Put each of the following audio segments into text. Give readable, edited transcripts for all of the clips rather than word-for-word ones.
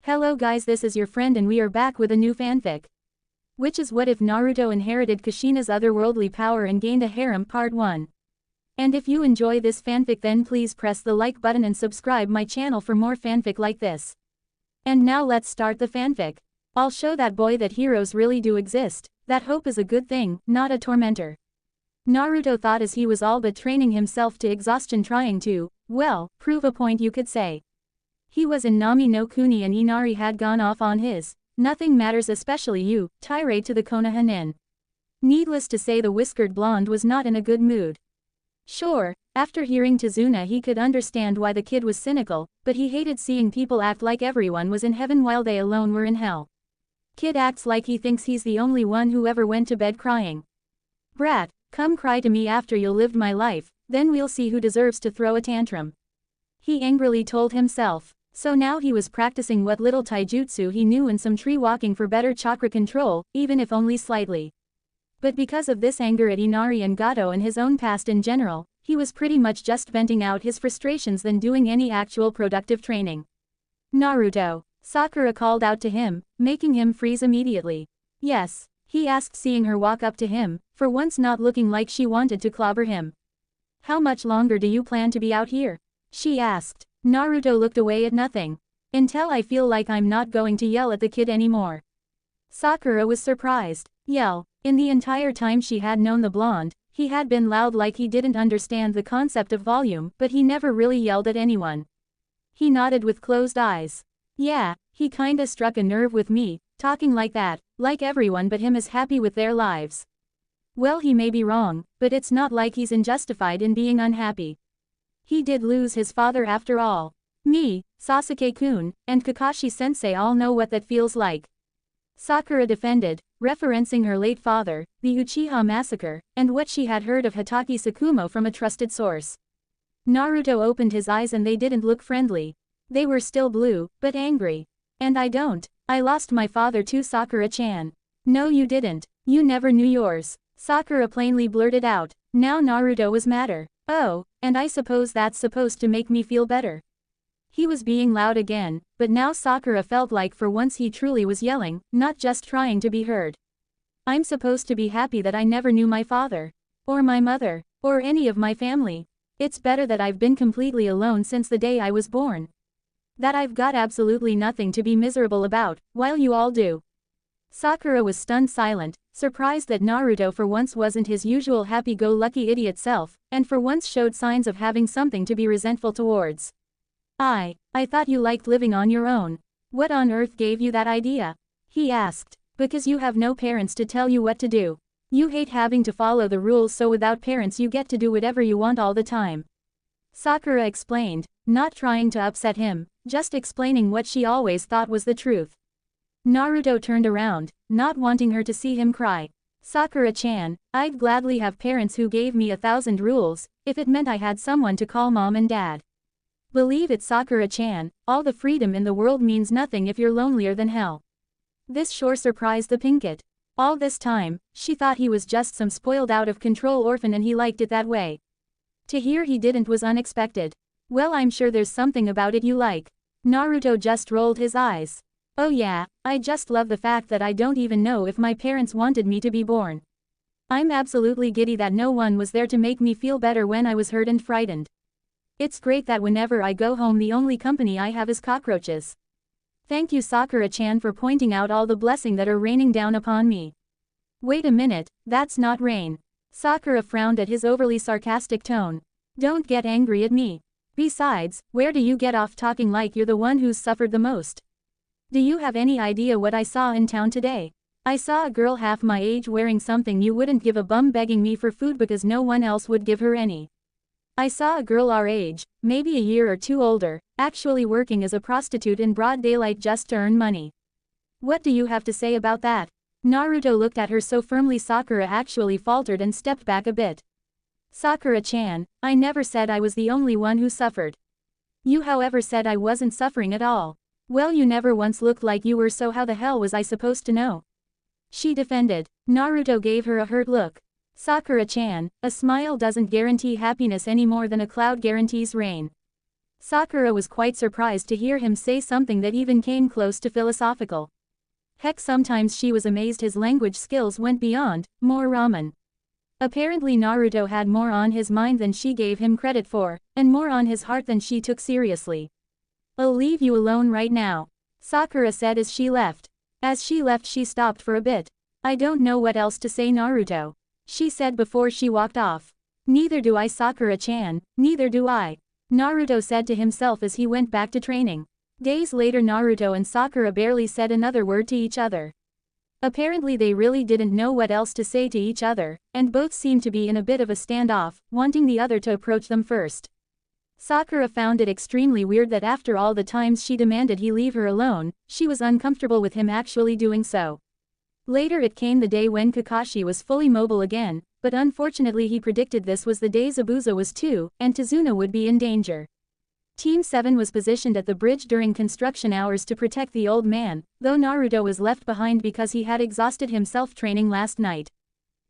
Hello guys, this is your friend and we are back with a new fanfic. Which is what if Naruto inherited Kushina's otherworldly power and gained a harem part 1. And if you enjoy this fanfic then please press the like button and subscribe my channel for more fanfic like this. And now let's start the fanfic. I'll show that boy that heroes really do exist, that hope is a good thing, not a tormentor. Naruto thought as he was all but training himself to exhaustion trying to, well, prove a point you could say. He was in Nami no Kuni and Inari had gone off on his nothing matters especially you tirade to the Konohanin. Needless to say the whiskered blonde was not in a good mood. Sure, after hearing Tazuna he could understand why the kid was cynical, but he hated seeing people act like everyone was in heaven while they alone were in hell. Kid acts like he thinks he's the only one who ever went to bed crying. Brat, come cry to me after you lived my life, then we'll see who deserves to throw a tantrum. He angrily told himself. So now he was practicing what little taijutsu he knew and some tree walking for better chakra control, even if only slightly. But because of this anger at Inari and Gato and his own past in general, he was pretty much just venting out his frustrations than doing any actual productive training. Naruto. Sakura called out to him, making him freeze immediately. Yes, he asked seeing her walk up to him, for once not looking like she wanted to clobber him. How much longer do you plan to be out here? She asked. Naruto looked away at nothing. Until I feel like I'm not going to yell at the kid anymore. Sakura was surprised. Yell. In the entire time she had known the blonde, he had been loud like he didn't understand the concept of volume, but he never really yelled at anyone. He nodded with closed eyes. Yeah, he kinda struck a nerve with me, talking like that, like everyone but him is happy with their lives. Well, he may be wrong, but it's not like he's unjustified in being unhappy. He did lose his father after all. Me, Sasuke-kun, and Kakashi-sensei all know what that feels like. Sakura defended, referencing her late father, the Uchiha massacre, and what she had heard of Hatake Tsukumo from a trusted source. Naruto opened his eyes and they didn't look friendly. They were still blue, but angry. And I lost my father too, Sakura-chan. No you didn't, you never knew yours. Sakura plainly blurted out. Now Naruto was madder. Oh, and I suppose that's supposed to make me feel better. He was being loud again, but now Sakura felt like for once he truly was yelling, not just trying to be heard. I'm supposed to be happy that I never knew my father. Or my mother. Or any of my family. It's better that I've been completely alone since the day I was born. That I've got absolutely nothing to be miserable about, while you all do. Sakura was stunned silent, surprised that Naruto for once wasn't his usual happy-go-lucky idiot self, and for once showed signs of having something to be resentful towards. I thought you liked living on your own. What on earth gave you that idea? He asked. Because you have no parents to tell you what to do. You hate having to follow the rules, so without parents you get to do whatever you want all the time. Sakura explained, not trying to upset him, just explaining what she always thought was the truth. Naruto turned around, not wanting her to see him cry. Sakura-chan, I'd gladly have parents who gave me 1,000 rules, if it meant I had someone to call mom and dad. Believe it, Sakura-chan, all the freedom in the world means nothing if you're lonelier than hell. This sure surprised the Pinkett. All this time, she thought he was just some spoiled out-of-control orphan and he liked it that way. To hear he didn't was unexpected. Well, I'm sure there's something about it you like. Naruto just rolled his eyes. Oh yeah, I just love the fact that I don't even know if my parents wanted me to be born. I'm absolutely giddy that no one was there to make me feel better when I was hurt and frightened. It's great that whenever I go home the only company I have is cockroaches. Thank you, Sakura-chan, for pointing out all the blessing that are raining down upon me. Wait a minute, that's not rain. Sakura frowned at his overly sarcastic tone. Don't get angry at me. Besides, where do you get off talking like you're the one who's suffered the most? Do you have any idea what I saw in town today? I saw a girl half my age wearing something you wouldn't give a bum begging me for food because no one else would give her any. I saw a girl our age, maybe a year or two older, actually working as a prostitute in broad daylight just to earn money. What do you have to say about that? Naruto looked at her so firmly Sakura actually faltered and stepped back a bit. Sakura-chan, I never said I was the only one who suffered. You however said I wasn't suffering at all. Well, you never once looked like you were, so how the hell was I supposed to know? She defended. Naruto gave her a hurt look. Sakura-chan, a smile doesn't guarantee happiness any more than a cloud guarantees rain. Sakura was quite surprised to hear him say something that even came close to philosophical. Heck, sometimes she was amazed his language skills went beyond more ramen. Apparently Naruto had more on his mind than she gave him credit for, and more on his heart than she took seriously. "I'll leave you alone right now," Sakura said as she left. As she left she stopped for a bit. "I don't know what else to say, Naruto," she said before she walked off. "Neither do I, Sakura-chan, neither do I," Naruto said to himself as he went back to training. Days later Naruto and Sakura barely said another word to each other. Apparently they really didn't know what else to say to each other, and both seemed to be in a bit of a standoff, wanting the other to approach them first. Sakura found it extremely weird that after all the times she demanded he leave her alone, she was uncomfortable with him actually doing so. Later it came the day when Kakashi was fully mobile again, but unfortunately he predicted this was the day Zabuza was too, and Tazuna would be in danger. Team 7 was positioned at the bridge during construction hours to protect the old man, though Naruto was left behind because he had exhausted himself training last night.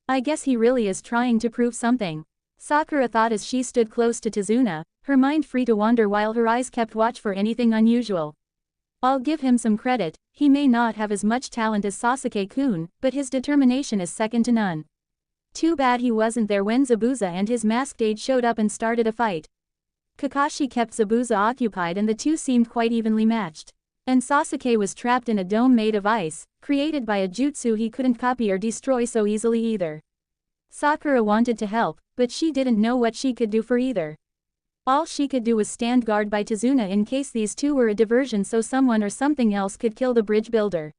"I guess he really is trying to prove something," Sakura thought as she stood close to Tazuna, her mind free to wander while her eyes kept watch for anything unusual. "I'll give him some credit, he may not have as much talent as Sasuke-kun, but his determination is second to none. Too bad he wasn't there when Zabuza and his masked aide showed up and started a fight." Kakashi kept Zabuza occupied and the two seemed quite evenly matched. And Sasuke was trapped in a dome made of ice, created by a jutsu he couldn't copy or destroy so easily either. Sakura wanted to help, but she didn't know what she could do for either. All she could do was stand guard by Tazuna in case these two were a diversion so someone or something else could kill the bridge builder.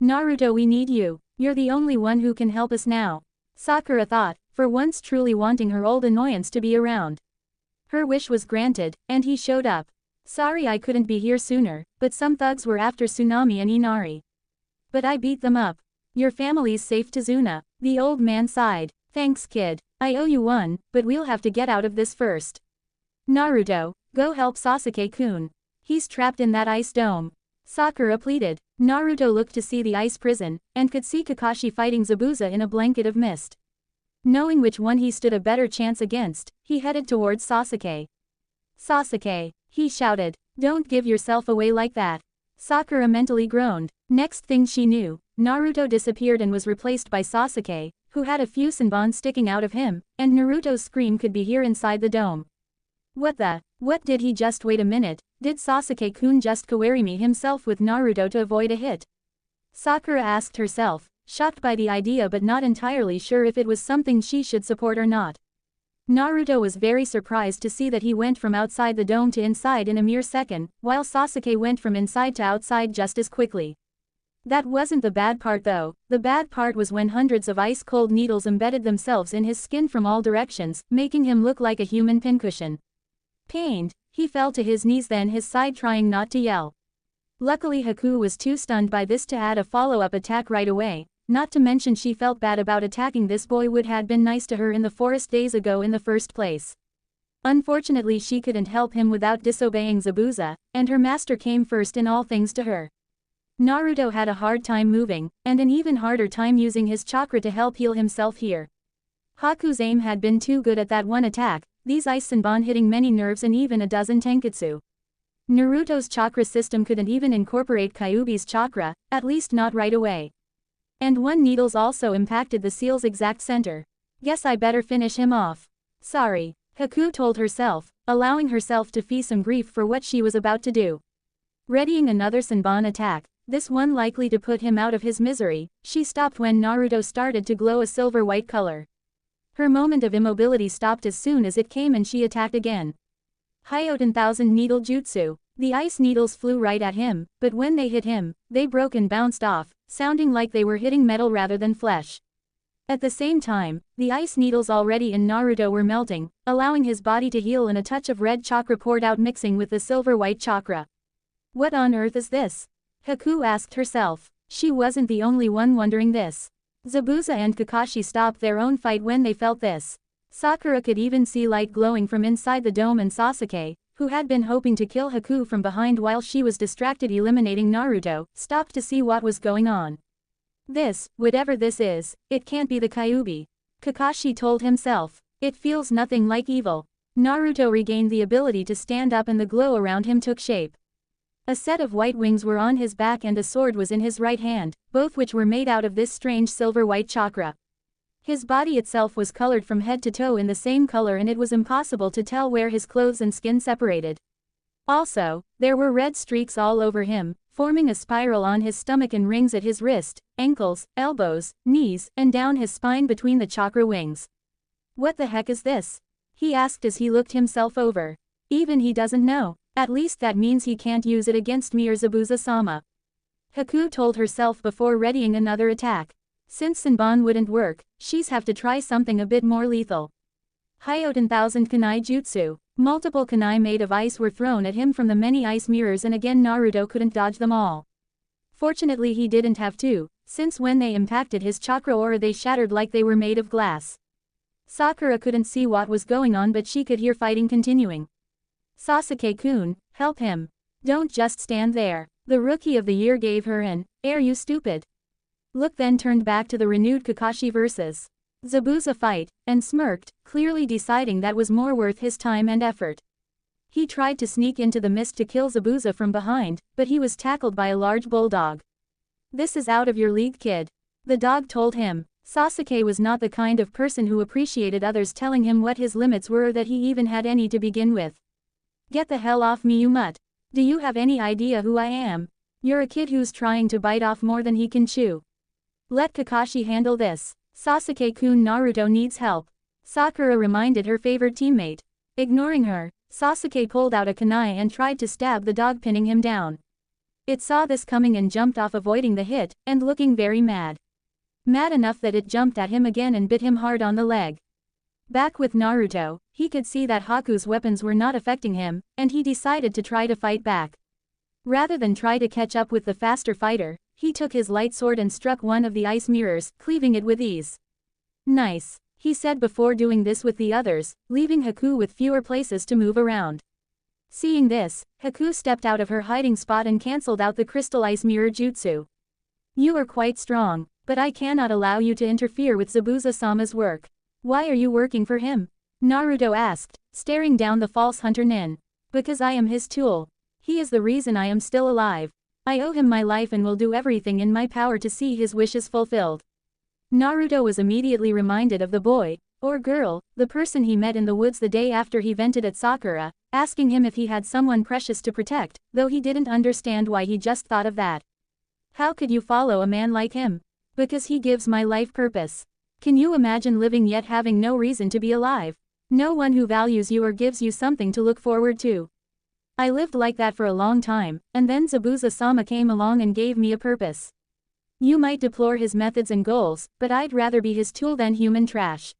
"Naruto, we need you, you're the only one who can help us now," Sakura thought, for once truly wanting her old annoyance to be around. Her wish was granted, and he showed up. "Sorry I couldn't be here sooner, but some thugs were after Tsunami and Inari. But I beat them up. Your family's safe, Tazuna," the old man sighed. "Thanks kid, I owe you one, but we'll have to get out of this first. Naruto, go help Sasuke-kun. He's trapped in that ice dome," Sakura pleaded. Naruto looked to see the ice prison, and could see Kakashi fighting Zabuza in a blanket of mist. Knowing which one he stood a better chance against, he headed towards Sasuke. "Sasuke," he shouted, "don't give yourself away like that." Sakura mentally groaned. Next thing she knew, Naruto disappeared and was replaced by Sasuke, who had a few Senbon sticking out of him, and Naruto's scream could be heard inside the dome. What did he just wait a minute, did Sasuke-kun just Kawarimi himself with Naruto to avoid a hit? Sakura asked herself, shocked by the idea but not entirely sure if it was something she should support or not. Naruto was very surprised to see that he went from outside the dome to inside in a mere second, while Sasuke went from inside to outside just as quickly. That wasn't the bad part though, the bad part was when hundreds of ice-cold needles embedded themselves in his skin from all directions, making him look like a human pincushion. Pained, he fell to his knees then his side trying not to yell. Luckily Haku was too stunned by this to add a follow-up attack right away, not to mention she felt bad about attacking this boy who had been nice to her in the forest days ago in the first place. Unfortunately she couldn't help him without disobeying Zabuza, and her master came first in all things to her. Naruto had a hard time moving, and an even harder time using his chakra to help heal himself here. Haku's aim had been too good at that one attack, these ice Senbon hitting many nerves and even a dozen tenketsu. Naruto's chakra system couldn't even incorporate Kyuubi's chakra, at least not right away. And one needles also impacted the seal's exact center. Guess I better finish him off. Sorry, Haku told herself, allowing herself to feel some grief for what she was about to do. Readying another Senbon attack, this one likely to put him out of his misery, she stopped when Naruto started to glow a silver-white color. Her moment of immobility stopped as soon as it came and she attacked again. Hyoten Thousand Needle Jutsu. The ice needles flew right at him, but when they hit him, they broke and bounced off, sounding like they were hitting metal rather than flesh. At the same time, the ice needles already in Naruto were melting, allowing his body to heal and a touch of red chakra poured out mixing with the silver-white chakra. What on earth is this? Haku asked herself. She wasn't the only one wondering this. Zabuza and Kakashi stopped their own fight when they felt this. Sakura could even see light glowing from inside the dome and Sasuke, who had been hoping to kill Haku from behind while she was distracted eliminating Naruto, stopped to see what was going on. This, whatever this is, it can't be the Kyuubi. Kakashi told himself. It feels nothing like evil. Naruto regained the ability to stand up and the glow around him took shape. A set of white wings were on his back and a sword was in his right hand, both which were made out of this strange silver-white chakra. His body itself was colored from head to toe in the same color and it was impossible to tell where his clothes and skin separated. Also, there were red streaks all over him, forming a spiral on his stomach and rings at his wrist, ankles, elbows, knees, and down his spine between the chakra wings. What the heck is this? He asked as he looked himself over. Even he doesn't know. At least that means he can't use it against me or Zabuza-sama. Haku told herself before readying another attack. Since Senbon wouldn't work, she's have to try something a bit more lethal. Hyoten Thousand Kunai Jutsu. Multiple kunai made of ice were thrown at him from the many ice mirrors and again Naruto couldn't dodge them all. Fortunately he didn't have to, since when they impacted his chakra aura they shattered like they were made of glass. Sakura couldn't see what was going on but she could hear fighting continuing. Sasuke-kun, help him. Don't just stand there. The Rookie of the Year gave her an, "Are you stupid?" Look then turned back to the renewed Kakashi vs. Zabuza fight, and smirked, clearly deciding that was more worth his time and effort. He tried to sneak into the mist to kill Zabuza from behind, but he was tackled by a large bulldog. "This is out of your league, kid," the dog told him. Sasuke was not the kind of person who appreciated others telling him what his limits were or that he even had any to begin with. "Get the hell off me, you mutt. Do you have any idea who I am? You're a kid who's trying to bite off more than he can chew. Let Kakashi handle this. Sasuke-kun, Naruto needs help." Sakura reminded her favored teammate. Ignoring her, Sasuke pulled out a kunai and tried to stab the dog, pinning him down. It saw this coming and jumped off, avoiding the hit, and looking very mad. Mad enough that it jumped at him again and bit him hard on the leg. Back with Naruto, he could see that Haku's weapons were not affecting him, and he decided to try to fight back. Rather than try to catch up with the faster fighter, he took his light sword and struck one of the ice mirrors, cleaving it with ease. "Nice," he said before doing this with the others, leaving Haku with fewer places to move around. Seeing this, Haku stepped out of her hiding spot and cancelled out the crystal ice mirror jutsu. "You are quite strong, but I cannot allow you to interfere with Zabuza-sama's work." "Why are you working for him?" Naruto asked, staring down the false hunter Nin. "Because I am his tool. He is the reason I am still alive. I owe him my life and will do everything in my power to see his wishes fulfilled." Naruto was immediately reminded of the boy, or girl, the person he met in the woods the day after he vented at Sakura, asking him if he had someone precious to protect, though he didn't understand why he just thought of that. "How could you follow a man like him?" "Because he gives my life purpose. Can you imagine living yet having no reason to be alive? No one who values you or gives you something to look forward to. I lived like that for a long time, and then Zabuza-sama came along and gave me a purpose. You might deplore his methods and goals, but I'd rather be his tool than human trash."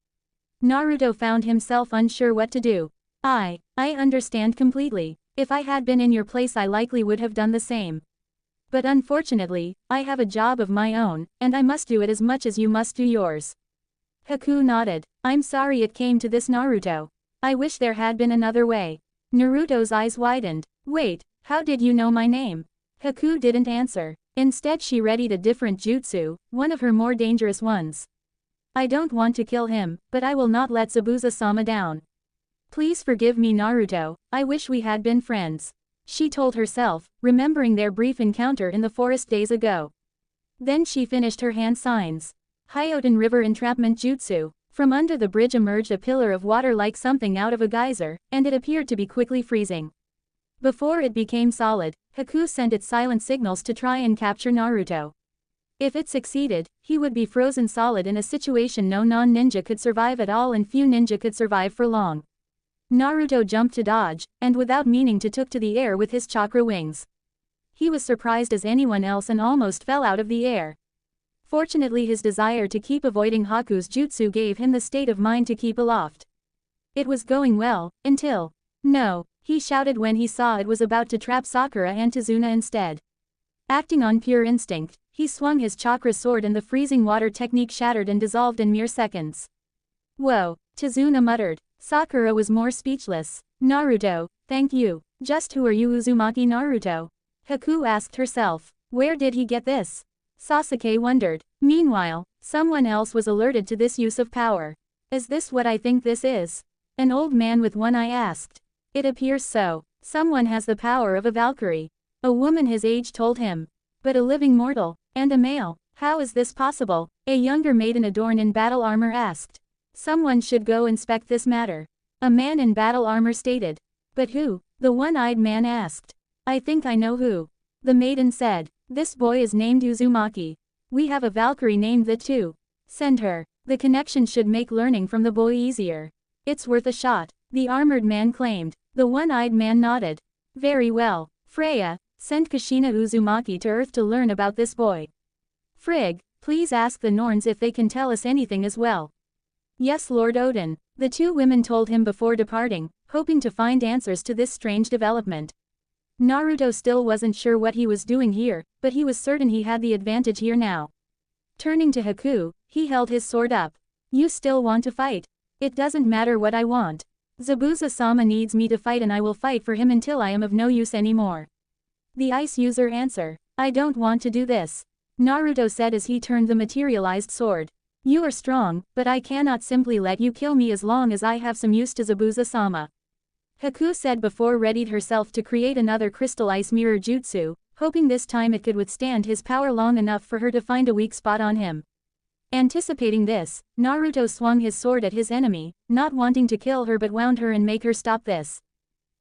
Naruto found himself unsure what to do. I understand completely. If I had been in your place I likely would have done the same. But unfortunately, I have a job of my own, and I must do it as much as you must do yours." Haku nodded. "I'm sorry it came to this, Naruto. I wish there had been another way." Naruto's eyes widened. "Wait, how did you know my name?" Haku didn't answer. Instead she readied a different jutsu, one of her more dangerous ones. "I don't want to kill him, but I will not let Zabuza-sama down. Please forgive me, Naruto, I wish we had been friends," she told herself, remembering their brief encounter in the forest days ago. Then she finished her hand signs. Hyoten River Entrapment Jutsu. From under the bridge emerged a pillar of water like something out of a geyser, and it appeared to be quickly freezing. Before it became solid, Haku sent its silent signals to try and capture Naruto. If it succeeded, he would be frozen solid in a situation no non-ninja could survive at all and few ninja could survive for long. Naruto jumped to dodge, and without meaning took to the air with his chakra wings. He was surprised as anyone else and almost fell out of the air. Fortunately his desire to keep avoiding Haku's jutsu gave him the state of mind to keep aloft. It was going well, until... "No," he shouted when he saw it was about to trap Sakura and Tazuna instead. Acting on pure instinct, he swung his chakra sword and the freezing water technique shattered and dissolved in mere seconds. "Whoa," Tazuna muttered. Sakura was more speechless. "Naruto, thank you. Just who are you, Uzumaki Naruto?" Haku asked herself. Where did he get this? Sasuke wondered. Meanwhile, someone else was alerted to this use of power. Is this what I think this is? An old man with one eye asked. It appears so. Someone has the power of a Valkyrie. A woman his age told him. But a living mortal, and a male, how is this possible? A younger maiden adorned in battle armor asked. Someone should go inspect this matter. A man in battle armor stated. But who? The one-eyed man asked. I think I know who. The maiden said. This boy is named Uzumaki. We have a Valkyrie named that too. Send her. The connection should make learning from the boy easier. It's worth a shot, the armored man claimed. The one-eyed man nodded. Very well. Freya, send Kushina Uzumaki to Earth to learn about this boy. Frigg, please ask the Norns if they can tell us anything as well. Yes, Lord Odin, the two women told him before departing, hoping to find answers to this strange development. Naruto still wasn't sure what he was doing here, but he was certain he had the advantage here now. Turning to Haku, he held his sword up. You still want to fight? It doesn't matter what I want. Zabuza-sama needs me to fight and I will fight for him until I am of no use anymore. The ice user answer. I don't want to do this. Naruto said as he turned the materialized sword. You are strong, but I cannot simply let you kill me as long as I have some use to Zabuza-sama. Haku said before readied herself to create another crystal ice mirror jutsu, hoping this time it could withstand his power long enough for her to find a weak spot on him. Anticipating this, Naruto swung his sword at his enemy, not wanting to kill her but wound her and make her stop this.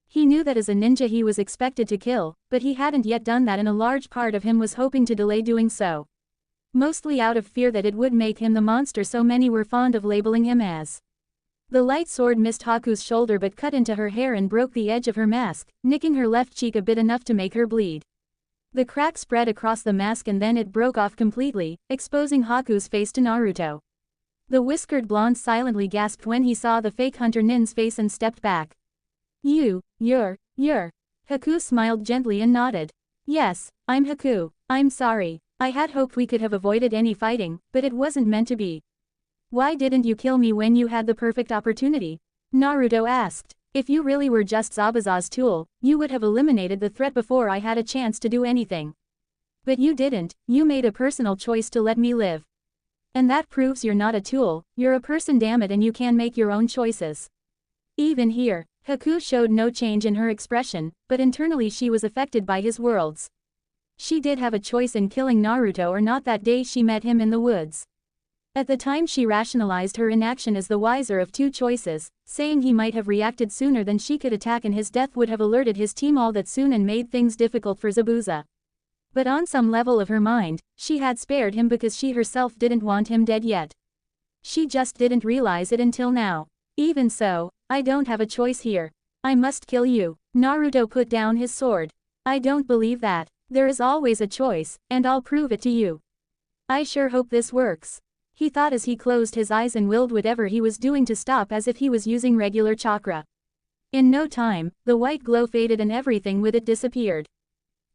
He knew that as a ninja he was expected to kill, but he hadn't yet done that and a large part of him was hoping to delay doing so. Mostly out of fear that it would make him the monster so many were fond of labeling him as. The light sword missed Haku's shoulder but cut into her hair and broke the edge of her mask, nicking her left cheek a bit enough to make her bleed. The crack spread across the mask and then it broke off completely, exposing Haku's face to Naruto. The whiskered blonde silently gasped when he saw the fake Hunter Nin's face and stepped back. You're. Haku smiled gently and nodded. Yes, I'm Haku. I'm sorry. I had hoped we could have avoided any fighting, but it wasn't meant to be. Why didn't you kill me when you had the perfect opportunity? Naruto asked. If you really were just Zabuza's tool, you would have eliminated the threat before I had a chance to do anything. But you didn't, you made a personal choice to let me live. And that proves you're not a tool, you're a person, damn it, and you can make your own choices. Even here, Haku showed no change in her expression, but internally she was affected by his words. She did have a choice in killing Naruto or not that day she met him in the woods. At the time she rationalized her inaction as the wiser of two choices, saying he might have reacted sooner than she could attack and his death would have alerted his team all that soon and made things difficult for Zabuza. But on some level of her mind, she had spared him because she herself didn't want him dead yet. She just didn't realize it until now. Even so, I don't have a choice here. I must kill you. Naruto put down his sword. I don't believe that. There is always a choice, and I'll prove it to you. I sure hope this works. He thought as he closed his eyes and willed whatever he was doing to stop as if he was using regular chakra. In no time, the white glow faded and everything with it disappeared.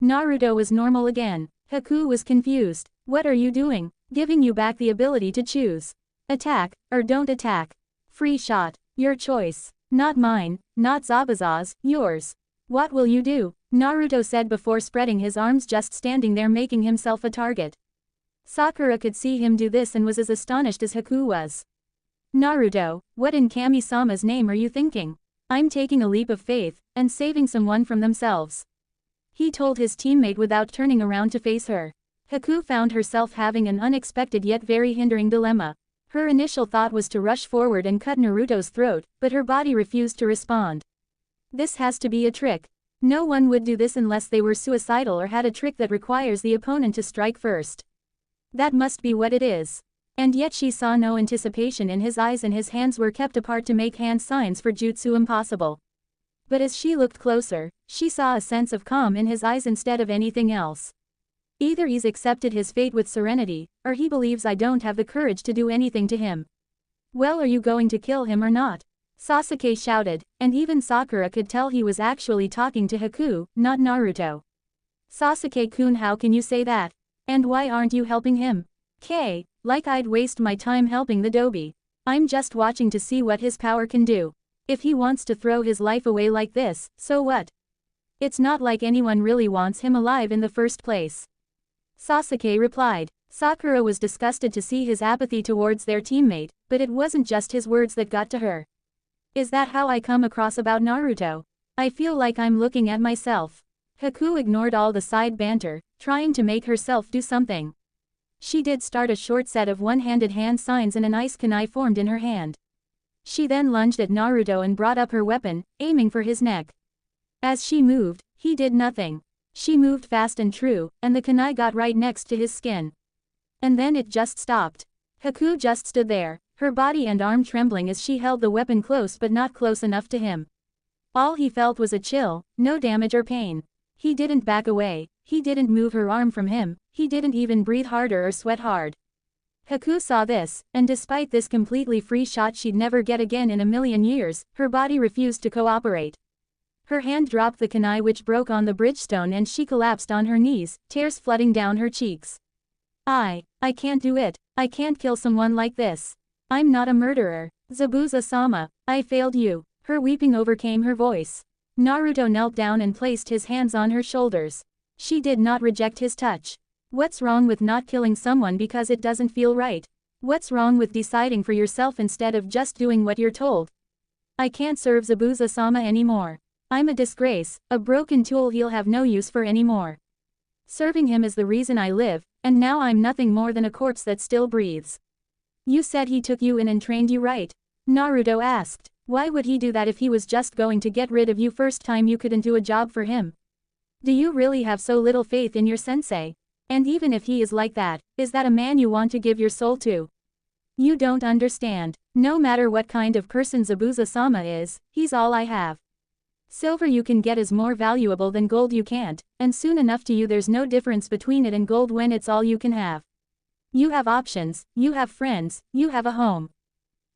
Naruto was normal again. Haku was confused. What are you doing? Giving you back the ability to choose. Attack, or don't attack. Free shot. Your choice. Not mine, not Zabuza's, yours. What will you do? Naruto said before spreading his arms, just standing there making himself a target. Sakura could see him do this and was as astonished as Haku was. Naruto, what in Kami-sama's name are you thinking? I'm taking a leap of faith, and saving someone from themselves. He told his teammate without turning around to face her. Haku found herself having an unexpected yet very hindering dilemma. Her initial thought was to rush forward and cut Naruto's throat, but her body refused to respond. This has to be a trick. No one would do this unless they were suicidal or had a trick that requires the opponent to strike first. That must be what it is. And yet she saw no anticipation in his eyes and his hands were kept apart to make hand signs for jutsu impossible. But as she looked closer, she saw a sense of calm in his eyes instead of anything else. Either he's accepted his fate with serenity, or he believes I don't have the courage to do anything to him. Well, are you going to kill him or not? Sasuke shouted, and even Sakura could tell he was actually talking to Haku, not Naruto. Sasuke-kun, how can you say that? And why aren't you helping him? Like I'd waste my time helping the Dobi. I'm just watching to see what his power can do. If he wants to throw his life away like this, so what? It's not like anyone really wants him alive in the first place. Sasuke replied. Sakura was disgusted to see his apathy towards their teammate, but it wasn't just his words that got to her. Is that how I come across about Naruto? I feel like I'm looking at myself. Haku ignored all the side banter, trying to make herself do something. She did start a short set of one-handed hand signs and an ice kunai formed in her hand. She then lunged at Naruto and brought up her weapon, aiming for his neck. As she moved, he did nothing. She moved fast and true, and the kunai got right next to his skin. And then it just stopped. Haku just stood there, her body and arm trembling as she held the weapon close but not close enough to him. All he felt was a chill, no damage or pain. He didn't back away, he didn't move her arm from him, he didn't even breathe harder or sweat hard. Haku saw this, and despite this completely free shot she'd never get again in a million years, her body refused to cooperate. Her hand dropped the kunai which broke on the bridgestone and she collapsed on her knees, tears flooding down her cheeks. I can't do it, I can't kill someone like this. I'm not a murderer. Zabuza-sama, I failed you. Her weeping overcame her voice. Naruto knelt down and placed his hands on her shoulders. She did not reject his touch. What's wrong with not killing someone because it doesn't feel right? What's wrong with deciding for yourself instead of just doing what you're told? I can't serve Zabuza-sama anymore. I'm a disgrace, a broken tool he'll have no use for anymore. Serving him is the reason I live, and now I'm nothing more than a corpse that still breathes. You said he took you in and trained you, right? Naruto asked. Why would he do that if he was just going to get rid of you first time you couldn't do a job for him? Do you really have so little faith in your sensei? And even if he is like that, is that a man you want to give your soul to? You don't understand. No matter what kind of person Zabuza-sama is, he's all I have. Silver you can get is more valuable than gold you can't, and soon enough to you there's no difference between it and gold when it's all you can have. You have options, you have friends, you have a home.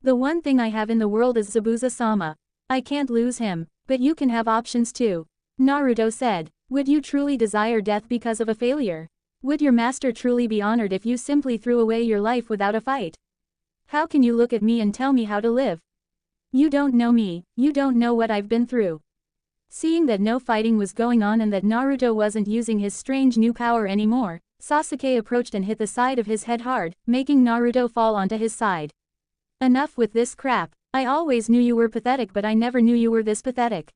The one thing I have in the world is Zabuza-sama. I can't lose him, but you can have options too. Naruto said, would you truly desire death because of a failure? Would your master truly be honored if you simply threw away your life without a fight? How can you look at me and tell me how to live? You don't know me, you don't know what I've been through. Seeing that no fighting was going on and that Naruto wasn't using his strange new power anymore, Sasuke approached and hit the side of his head hard, making Naruto fall onto his side. Enough with this crap. I always knew you were pathetic but I never knew you were this pathetic.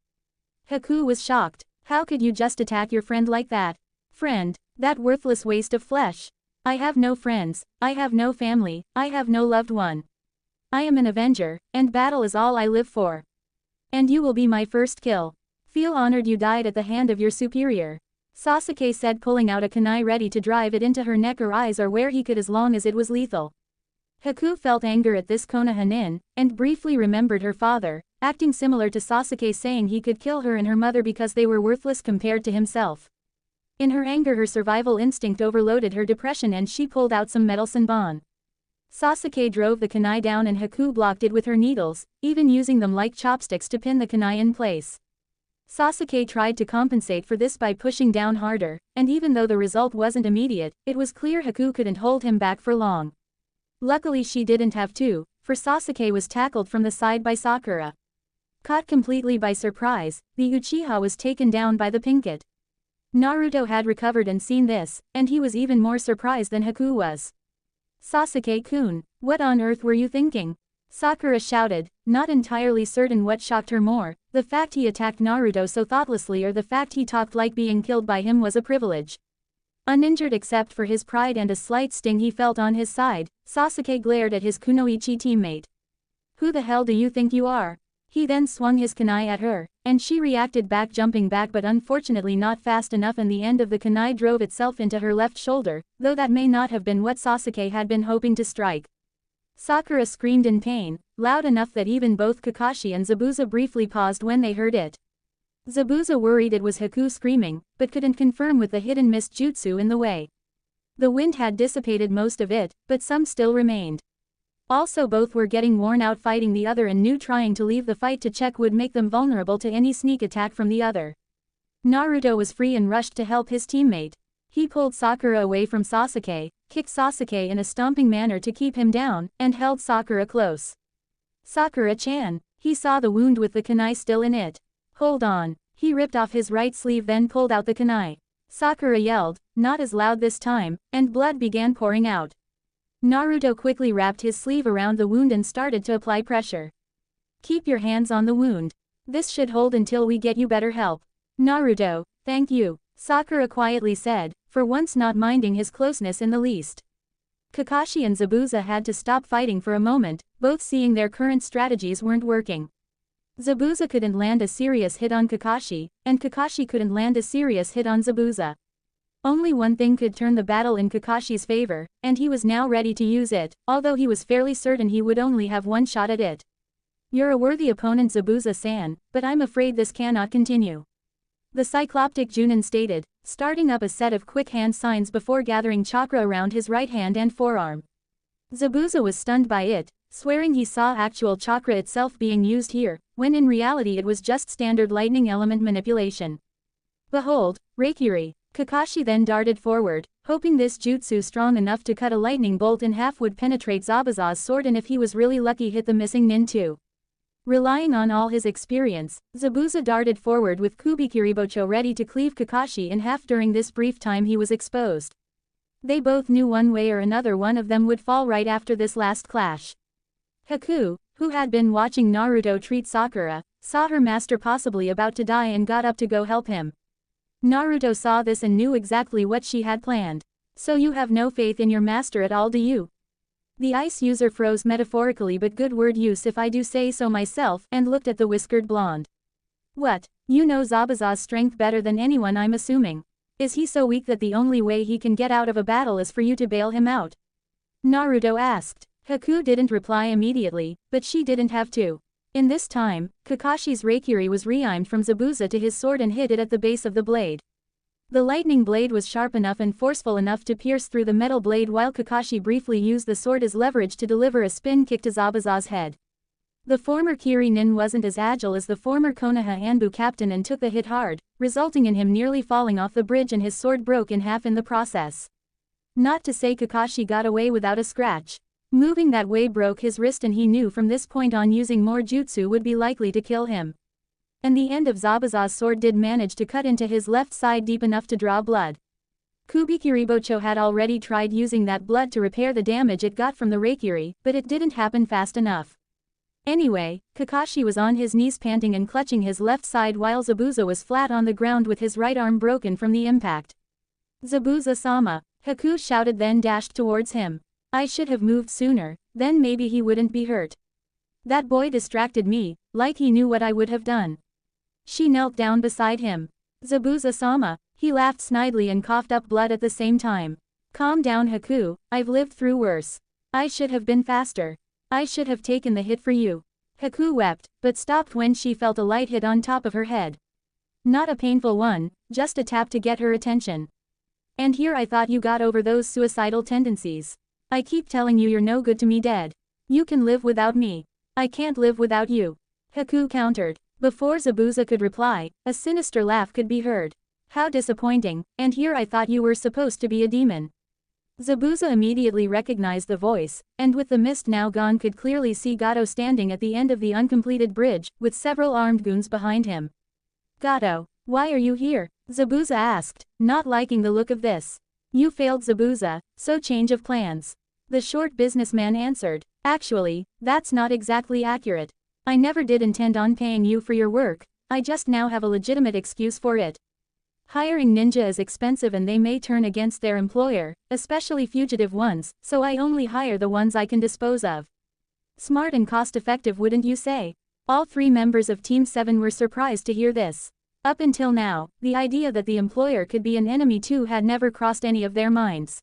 Haku was shocked. How could you just attack your friend like that? Friend, that worthless waste of flesh. I have no friends, I have no family, I have no loved one. I am an avenger, and battle is all I live for. And you will be my first kill. Feel honored you died at the hand of your superior. Sasuke said, pulling out a kunai ready to drive it into her neck or eyes or where he could as long as it was lethal. Haku felt anger at this Konohanin, and briefly remembered her father, acting similar to Sasuke saying he could kill her and her mother because they were worthless compared to himself. In her anger her survival instinct overloaded her depression and she pulled out some metal senbon. Sasuke drove the kunai down and Haku blocked it with her needles, even using them like chopsticks to pin the kunai in place. Sasuke tried to compensate for this by pushing down harder, and even though the result wasn't immediate, it was clear Haku couldn't hold him back for long. Luckily she didn't have to, for Sasuke was tackled from the side by Sakura. Caught completely by surprise, the Uchiha was taken down by the Pinkett. Naruto had recovered and seen this, and he was even more surprised than Haku was. Sasuke-kun, what on earth were you thinking? Sakura shouted, not entirely certain what shocked her more, the fact he attacked Naruto so thoughtlessly or the fact he talked like being killed by him was a privilege. Uninjured except for his pride and a slight sting he felt on his side, Sasuke glared at his kunoichi teammate. Who the hell do you think you are? He then swung his kunai at her, and she reacted back, jumping back but unfortunately not fast enough, and the end of the kunai drove itself into her left shoulder, though that may not have been what Sasuke had been hoping to strike. Sakura screamed in pain, loud enough that even both Kakashi and Zabuza briefly paused when they heard it. Zabuza worried it was Haku screaming, but couldn't confirm with the hidden mist jutsu in the way. The wind had dissipated most of it, but some still remained. Also both were getting worn out fighting the other and knew trying to leave the fight to check would make them vulnerable to any sneak attack from the other. Naruto was free and rushed to help his teammate. He pulled Sakura away from Sasuke, kicked Sasuke in a stomping manner to keep him down, and held Sakura close. Sakura-chan. He saw the wound with the kunai still in it. Hold on. He ripped off his right sleeve then pulled out the kunai. Sakura yelled, not as loud this time, and blood began pouring out. Naruto quickly wrapped his sleeve around the wound and started to apply pressure. Keep your hands on the wound. This should hold until we get you better help. Naruto, thank you, Sakura quietly said, for once not minding his closeness in the least. Kakashi and Zabuza had to stop fighting for a moment, both seeing their current strategies weren't working. Zabuza couldn't land a serious hit on Kakashi, and Kakashi couldn't land a serious hit on Zabuza. Only one thing could turn the battle in Kakashi's favor, and he was now ready to use it, although he was fairly certain he would only have one shot at it. You're a worthy opponent, Zabuza-san, but I'm afraid this cannot continue. The Cycloptic Junin stated, starting up a set of quick hand signs before gathering chakra around his right hand and forearm. Zabuza was stunned by it, swearing he saw actual chakra itself being used here, when in reality it was just standard lightning element manipulation. Behold, Reikiri. Kakashi then darted forward, hoping this jutsu strong enough to cut a lightning bolt in half would penetrate Zabuza's sword and if he was really lucky hit the missing nin too. Relying on all his experience, Zabuza darted forward with Kubikiribocho ready to cleave Kakashi in half during this brief time he was exposed. They both knew one way or another one of them would fall right after this last clash. Haku, who had been watching Naruto treat Sakura, saw her master possibly about to die and got up to go help him. Naruto saw this and knew exactly what she had planned. So you have no faith in your master at all, do you? The ice user froze metaphorically but good word use if I do say so myself and looked at the whiskered blonde. What, you know Zabuza's strength better than anyone I'm assuming. Is he so weak that the only way he can get out of a battle is for you to bail him out? Naruto asked. Haku didn't reply immediately, but she didn't have to. In this time, Kakashi's Reikiri was re-aimed from Zabuza to his sword and hit it at the base of the blade. The lightning blade was sharp enough and forceful enough to pierce through the metal blade while Kakashi briefly used the sword as leverage to deliver a spin kick to Zabuza's head. The former Kiri nin wasn't as agile as the former Konoha Anbu captain and took the hit hard, resulting in him nearly falling off the bridge and his sword broke in half in the process. Not to say Kakashi got away without a scratch. Moving that way broke his wrist and he knew from this point on using more jutsu would be likely to kill him. And the end of Zabuza's sword did manage to cut into his left side deep enough to draw blood. Kubikiribocho had already tried using that blood to repair the damage it got from the Reikiri, but it didn't happen fast enough. Anyway, Kakashi was on his knees panting and clutching his left side while Zabuza was flat on the ground with his right arm broken from the impact. Zabuza-sama, Haku shouted then dashed towards him. I should have moved sooner, then maybe he wouldn't be hurt. That boy distracted me, like he knew what I would have done. She knelt down beside him. Zabuza-sama, he laughed snidely and coughed up blood at the same time. Calm down Haku, I've lived through worse. I should have been faster. I should have taken the hit for you. Haku wept, but stopped when she felt a light hit on top of her head. Not a painful one, just a tap to get her attention. And here I thought you got over those suicidal tendencies. I keep telling you you're no good to me dead. You can live without me. I can't live without you. Haku countered. Before Zabuza could reply, a sinister laugh could be heard. How disappointing, and here I thought you were supposed to be a demon. Zabuza immediately recognized the voice, and with the mist now gone could clearly see Gato standing at the end of the uncompleted bridge, with several armed goons behind him. Gato, why are you here? Zabuza asked, not liking the look of this. You failed Zabuza, so change of plans. The short businessman answered. Actually, that's not exactly accurate. I never did intend on paying you for your work, I just now have a legitimate excuse for it. Hiring ninja is expensive and they may turn against their employer, especially fugitive ones, so I only hire the ones I can dispose of. Smart and cost-effective, wouldn't you say? All three members of Team 7 were surprised to hear this. Up until now, the idea that the employer could be an enemy too had never crossed any of their minds.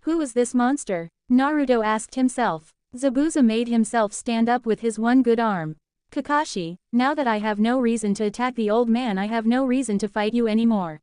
Who was this monster? Naruto asked himself. Zabuza made himself stand up with his one good arm. Kakashi, now that I have no reason to attack the old man, I have no reason to fight you anymore.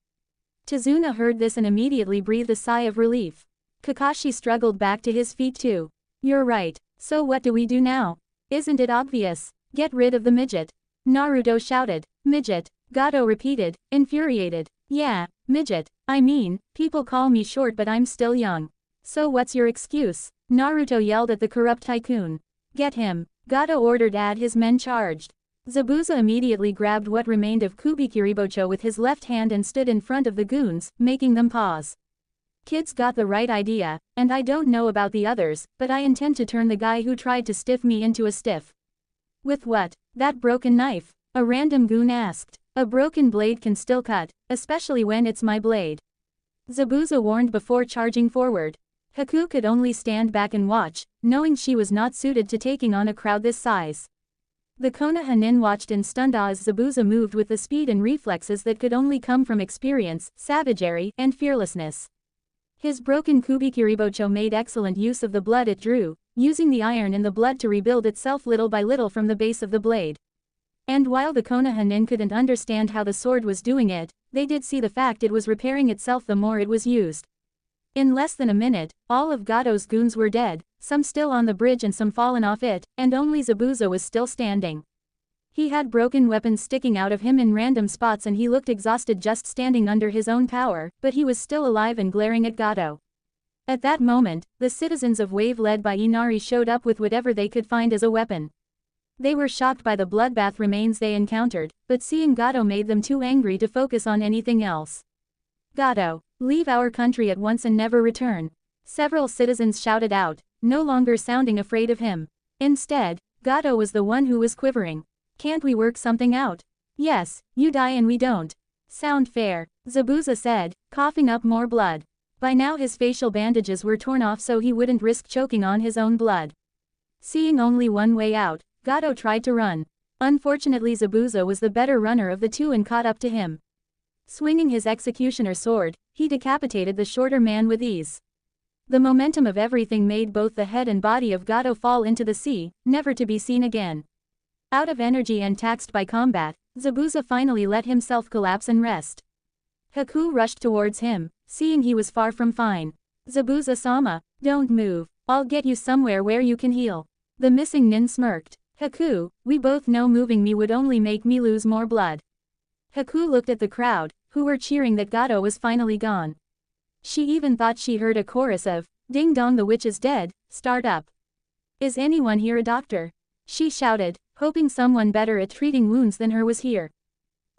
Tazuna heard this and immediately breathed a sigh of relief. Kakashi struggled back to his feet too. You're right, so what do we do now? Isn't it obvious? Get rid of the midget. Naruto shouted. Midget, Gato repeated, infuriated. Yeah, midget, I mean, people call me short but I'm still young. So what's your excuse? Naruto yelled at the corrupt tycoon. Get him, Gato ordered as his men charged. Zabuza immediately grabbed what remained of Kubikiribocho with his left hand and stood in front of the goons, making them pause. Kid's got the right idea, and I don't know about the others, but I intend to turn the guy who tried to stiff me into a stiff. With what? That broken knife? A random goon asked. A broken blade can still cut, especially when it's my blade. Zabuza warned before charging forward. Haku could only stand back and watch, knowing she was not suited to taking on a crowd this size. The Konoha watched in stunned awe as Zabuza moved with the speed and reflexes that could only come from experience, savagery, and fearlessness. His broken Kubikiribocho made excellent use of the blood it drew, using the iron in the blood to rebuild itself little by little from the base of the blade. And while the Konoha couldn't understand how the sword was doing it, they did see the fact it was repairing itself the more it was used. In less than a minute, all of Gato's goons were dead, some still on the bridge and some fallen off it, and only Zabuza was still standing. He had broken weapons sticking out of him in random spots and he looked exhausted just standing under his own power, but he was still alive and glaring at Gato. At that moment, the citizens of Wave led by Inari showed up with whatever they could find as a weapon. They were shocked by the bloodbath remains they encountered, but seeing Gato made them too angry to focus on anything else. Gato, leave our country at once and never return. Several citizens shouted out, no longer sounding afraid of him. Instead, Gato was the one who was quivering. Can't we work something out? Yes, you die and we don't. Sound fair, Zabuza said, coughing up more blood. By now his facial bandages were torn off so he wouldn't risk choking on his own blood. Seeing only one way out, Gato tried to run. Unfortunately Zabuza was the better runner of the two and caught up to him. Swinging his executioner sword, he decapitated the shorter man with ease. The momentum of everything made both the head and body of Gato fall into the sea, never to be seen again. Out of energy and taxed by combat, Zabuza finally let himself collapse and rest. Haku rushed towards him, seeing he was far from fine. Zabuza-sama, don't move, I'll get you somewhere where you can heal. The missing nin smirked. Haku, we both know moving me would only make me lose more blood. Haku looked at the crowd, who were cheering that Gato was finally gone. She even thought she heard a chorus of, "Ding dong the witch is dead, start up." Is anyone here a doctor? She shouted, hoping someone better at treating wounds than her was here.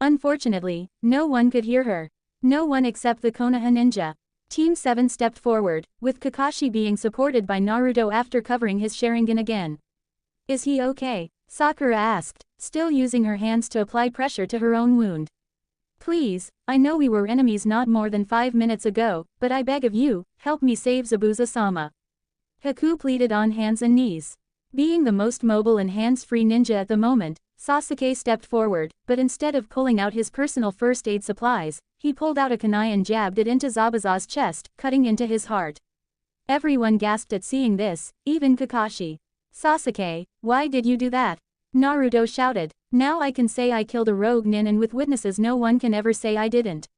Unfortunately, no one could hear her. No one except the Konoha ninja. Team 7 stepped forward, with Kakashi being supported by Naruto after covering his Sharingan again. Is he okay? Sakura asked, still using her hands to apply pressure to her own wound. Please, I know we were enemies not more than 5 minutes ago, but I beg of you, help me save Zabuza-sama. Haku pleaded on hands and knees. Being the most mobile and hands-free ninja at the moment, Sasuke stepped forward, but instead of pulling out his personal first aid supplies, he pulled out a kunai and jabbed it into Zabuza's chest, cutting into his heart. Everyone gasped at seeing this, even Kakashi. Sasuke, why did you do that? Naruto shouted. Now I can say I killed a rogue nin and with witnesses no one can ever say I didn't.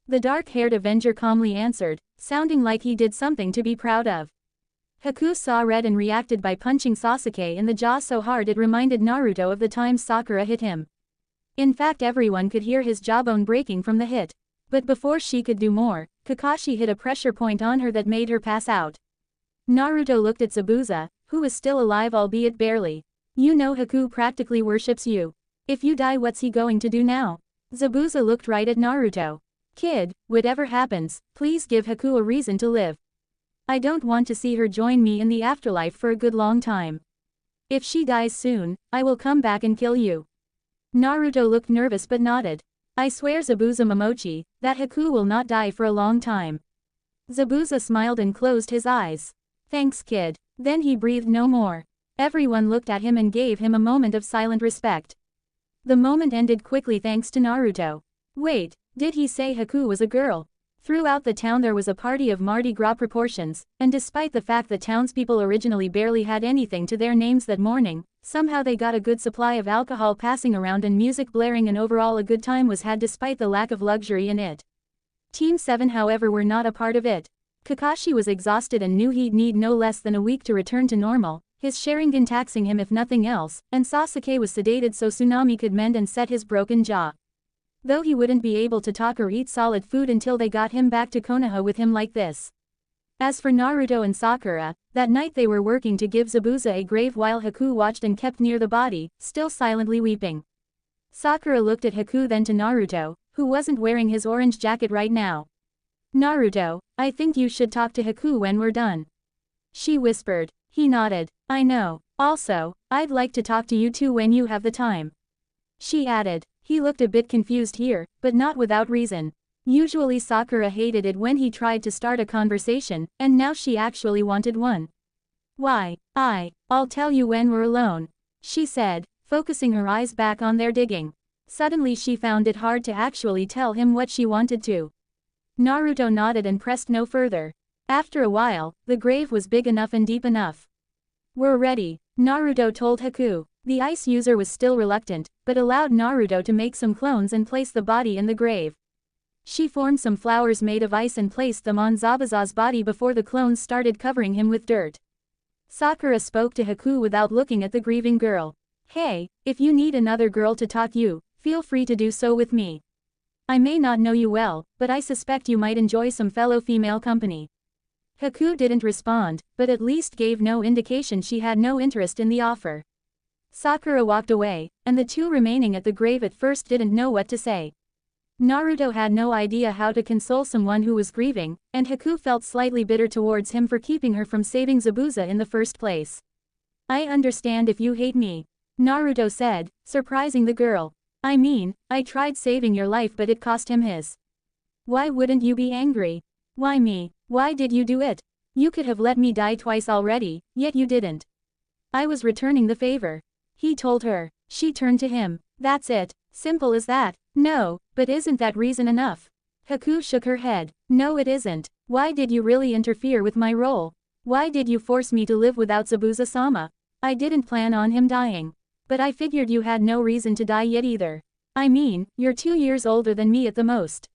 The dark-haired Avenger calmly answered, sounding like he did something to be proud of. Haku saw red and reacted by punching Sasuke in the jaw so hard it reminded Naruto of the times Sakura hit him. In fact everyone could hear his jawbone breaking from the hit. But before she could do more, Kakashi hit a pressure point on her that made her pass out. Naruto looked at Zabuza, who was still alive albeit barely. You know Haku practically worships you. If you die what's he going to do now? Zabuza looked right at Naruto. Kid, whatever happens, please give Haku a reason to live. I don't want to see her join me in the afterlife for a good long time. If she dies soon, I will come back and kill you. Naruto looked nervous but nodded. I swear Zabuza Momochi, that Haku will not die for a long time. Zabuza smiled and closed his eyes. Thanks kid. Then he breathed no more. Everyone looked at him and gave him a moment of silent respect. The moment ended quickly thanks to Naruto. Wait, did he say Haku was a girl? Throughout the town there was a party of Mardi Gras proportions, and despite the fact that townspeople originally barely had anything to their names that morning, somehow they got a good supply of alcohol passing around and music blaring and overall a good time was had despite the lack of luxury in it. Team 7 however were not a part of it. Kakashi was exhausted and knew he'd need no less than a week to return to normal, his Sharingan taxing him if nothing else, and Sasuke was sedated so Tsunami could mend and set his broken jaw. Though he wouldn't be able to talk or eat solid food until they got him back to Konoha with him like this. As for Naruto and Sakura, that night they were working to give Zabuza a grave while Haku watched and kept near the body, still silently weeping. Sakura looked at Haku then to Naruto, who wasn't wearing his orange jacket right now. Naruto, I think you should talk to Haku when we're done. She whispered. He nodded. I know. Also, I'd like to talk to you too when you have the time. She added. He looked a bit confused here, but not without reason. Usually Sakura hated it when he tried to start a conversation, and now she actually wanted one. Why, I'll tell you when we're alone, she said, focusing her eyes back on their digging. Suddenly she found it hard to actually tell him what she wanted to. Naruto nodded and pressed no further. After a while, the grave was big enough and deep enough. We're ready, Naruto told Haku. The ice user was still reluctant, but allowed Naruto to make some clones and place the body in the grave. She formed some flowers made of ice and placed them on Zabuza's body before the clones started covering him with dirt. Sakura spoke to Haku without looking at the grieving girl. Hey, if you need another girl to talk you, feel free to do so with me. I may not know you well, but I suspect you might enjoy some fellow female company. Haku didn't respond, but at least gave no indication she had no interest in the offer. Sakura walked away, and the two remaining at the grave at first didn't know what to say. Naruto had no idea how to console someone who was grieving, and Haku felt slightly bitter towards him for keeping her from saving Zabuza in the first place. I understand if you hate me, Naruto said, surprising the girl. I mean, I tried saving your life but it cost him his. Why wouldn't you be angry? Why me? Why did you do it? You could have let me die twice already, yet you didn't. I was returning the favor, he told her. She turned to him. That's it, simple as that. No, but isn't that reason enough? Haku shook her head. No it isn't. Why did you really interfere with my role? Why did you force me to live without Zabuza-sama? I didn't plan on him dying. But I figured you had no reason to die yet either. I mean, you're 2 years older than me at the most.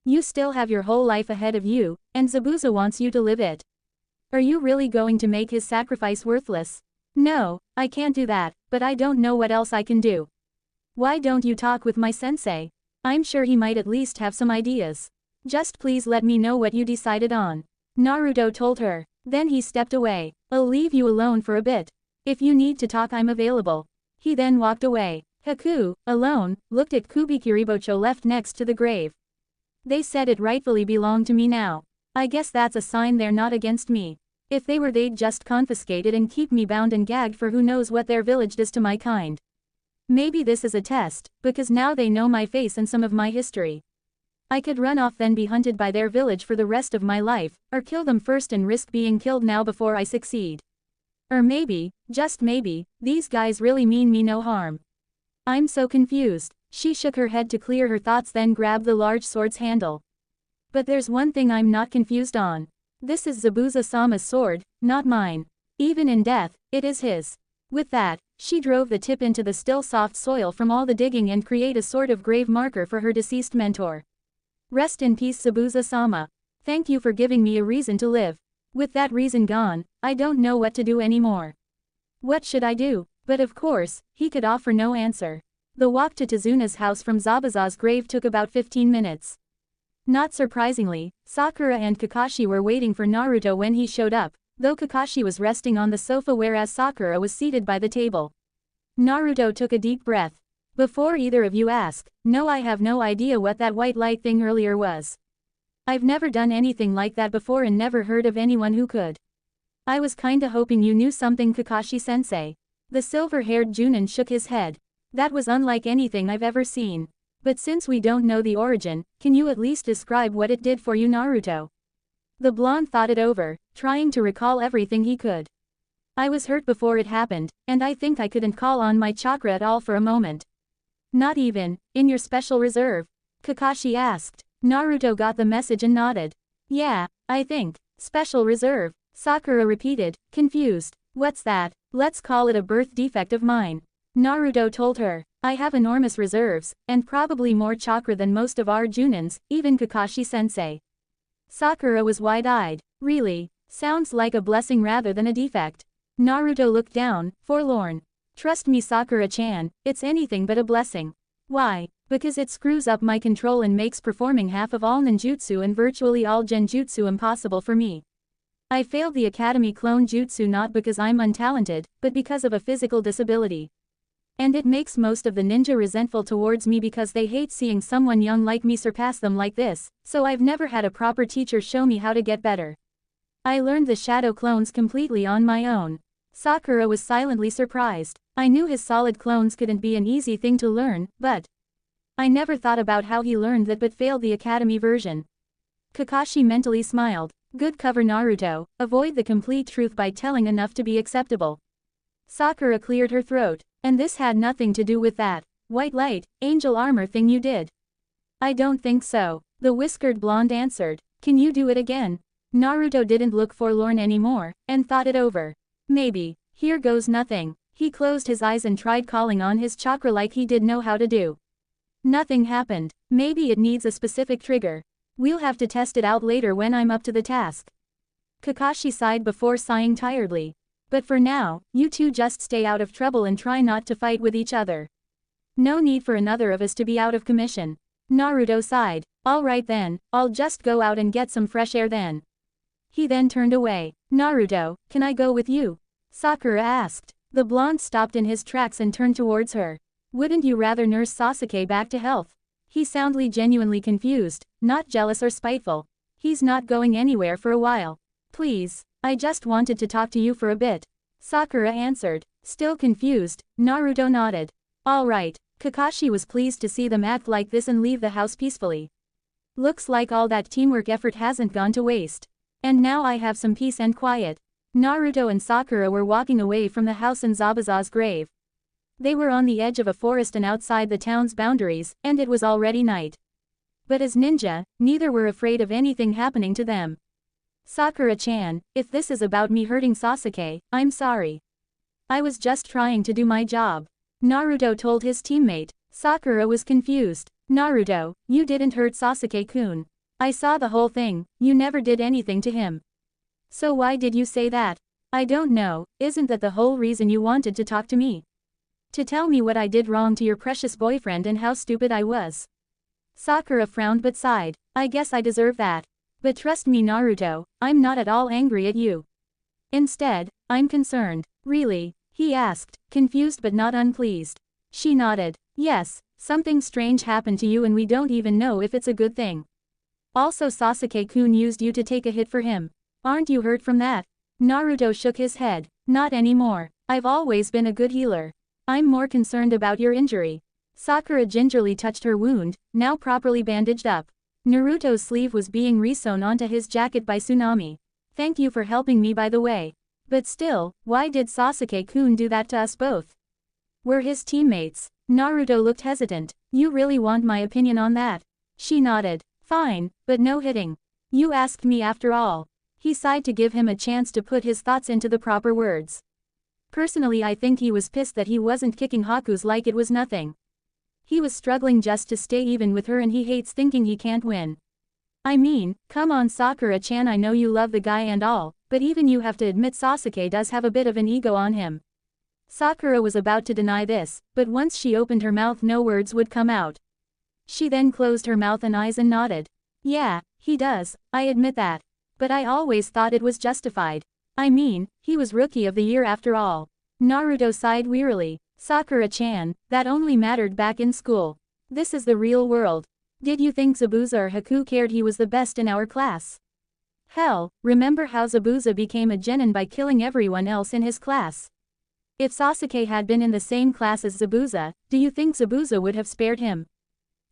You still have your whole life ahead of you, and Zabuza wants you to live it. Are you really going to make his sacrifice worthless? No, I can't do that, but I don't know what else I can do. Why don't you talk with my sensei? I'm sure he might at least have some ideas. Just please let me know what you decided on, Naruto told her. Then he stepped away. I'll leave you alone for a bit. If you need to talk I'm available. He then walked away. Haku, alone, looked at Kubikiribocho left next to the grave. They said it rightfully belonged to me now. I guess that's a sign they're not against me. If they were they'd just confiscate it and keep me bound and gagged for who knows what their village does to my kind. Maybe this is a test, because now they know my face and some of my history. I could run off then be hunted by their village for the rest of my life, or kill them first and risk being killed now before I succeed. Or maybe, just maybe, these guys really mean me no harm. I'm so confused. She shook her head to clear her thoughts then grabbed the large sword's handle. But there's one thing I'm not confused on. This is Zabuza-sama's sword, not mine. Even in death, it is his. With that, she drove the tip into the still soft soil from all the digging and create a sort of grave marker for her deceased mentor. Rest in peace Zabuza-sama. Thank you for giving me a reason to live. With that reason gone, I don't know what to do anymore. What should I do? But of course, he could offer no answer. The walk to Tezuna's house from Zabuza's grave took about 15 minutes. Not surprisingly, Sakura and Kakashi were waiting for Naruto when he showed up, though Kakashi was resting on the sofa whereas Sakura was seated by the table. Naruto took a deep breath. Before either of you ask, no I have no idea what that white light thing earlier was. I've never done anything like that before and never heard of anyone who could. I was kinda hoping you knew something Kakashi-sensei. The silver-haired Junin shook his head. That was unlike anything I've ever seen. But since we don't know the origin, can you at least describe what it did for you Naruto? The blonde thought it over, trying to recall everything he could. I was hurt before it happened, and I think I couldn't call on my chakra at all for a moment. Not even, in your special reserve? Kakashi asked. Naruto got the message and nodded. Yeah, I think. Special reserve, Sakura repeated, confused. What's that? Let's call it a birth defect of mine. Naruto told her. I have enormous reserves, and probably more chakra than most of our Junins, even Kakashi-sensei. Sakura was wide-eyed. Really? Sounds like a blessing rather than a defect. Naruto looked down, forlorn. Trust me Sakura-chan, it's anything but a blessing. Why? Because it screws up my control and makes performing half of all ninjutsu and virtually all genjutsu impossible for me. I failed the academy clone jutsu not because I'm untalented, but because of a physical disability. And it makes most of the ninja resentful towards me because they hate seeing someone young like me surpass them like this, so I've never had a proper teacher show me how to get better. I learned the shadow clones completely on my own. Sakura was silently surprised. I knew his solid clones couldn't be an easy thing to learn, but I never thought about how he learned that but failed the academy version. Kakashi mentally smiled. Good cover Naruto, avoid the complete truth by telling enough to be acceptable. Sakura cleared her throat. And this had nothing to do with that white light, angel armor thing you did. I don't think so, the whiskered blonde answered. Can you do it again? Naruto didn't look forlorn anymore, and thought it over. Maybe. Here goes nothing. He closed his eyes and tried calling on his chakra like he did know how to do. Nothing happened. Maybe it needs a specific trigger. We'll have to test it out later when I'm up to the task. Kakashi sighed before sighing tiredly. But for now, you two just stay out of trouble and try not to fight with each other. No need for another of us to be out of commission. Naruto sighed. Alright then, I'll just go out and get some fresh air then. He then turned away. Naruto, can I go with you? Sakura asked. The blonde stopped in his tracks and turned towards her. Wouldn't you rather nurse Sasuke back to health? He sounded genuinely confused, not jealous or spiteful. He's not going anywhere for a while. Please, I just wanted to talk to you for a bit. Sakura answered. Still confused, Naruto nodded. Alright. Kakashi was pleased to see them act like this and leave the house peacefully. Looks like all that teamwork effort hasn't gone to waste. And now I have some peace and quiet. Naruto and Sakura were walking away from the house in Zabuza's grave. They were on the edge of a forest and outside the town's boundaries, and it was already night. But as ninja, neither were afraid of anything happening to them. Sakura-chan, if this is about me hurting Sasuke, I'm sorry. I was just trying to do my job. Naruto told his teammate. Sakura was confused. Naruto, you didn't hurt Sasuke-kun. I saw the whole thing, you never did anything to him. So why did you say that? I don't know, isn't that the whole reason you wanted to talk to me? To tell me what I did wrong to your precious boyfriend and how stupid I was. Sakura frowned but sighed. I guess I deserve that. But trust me Naruto, I'm not at all angry at you. Instead, I'm concerned. Really? He asked, confused but not unpleased. She nodded. Yes, something strange happened to you and we don't even know if it's a good thing. Also Sasuke-kun used you to take a hit for him. Aren't you hurt from that? Naruto shook his head. Not anymore. I've always been a good healer. I'm more concerned about your injury. Sakura gingerly touched her wound, now properly bandaged up. Naruto's sleeve was being resewn onto his jacket by Tsunami. Thank you for helping me by the way. But still, why did Sasuke-kun do that to us both? We're his teammates. Naruto looked hesitant. You really want my opinion on that? She nodded. Fine, but no hitting. You asked me after all. He sighed to give him a chance to put his thoughts into the proper words. Personally I think he was pissed that he wasn't kicking Haku's like it was nothing. He was struggling just to stay even with her and he hates thinking he can't win. I mean, come on Sakura-chan, I know you love the guy and all, but even you have to admit Sasuke does have a bit of an ego on him. Sakura was about to deny this, but once she opened her mouth no words would come out. She then closed her mouth and eyes and nodded. Yeah, he does, I admit that. But I always thought it was justified. I mean, he was Rookie of the Year after all. Naruto sighed wearily. Sakura-chan, that only mattered back in school. This is the real world. Did you think Zabuza or Haku cared he was the best in our class? Hell, remember how Zabuza became a genin by killing everyone else in his class? If Sasuke had been in the same class as Zabuza, do you think Zabuza would have spared him?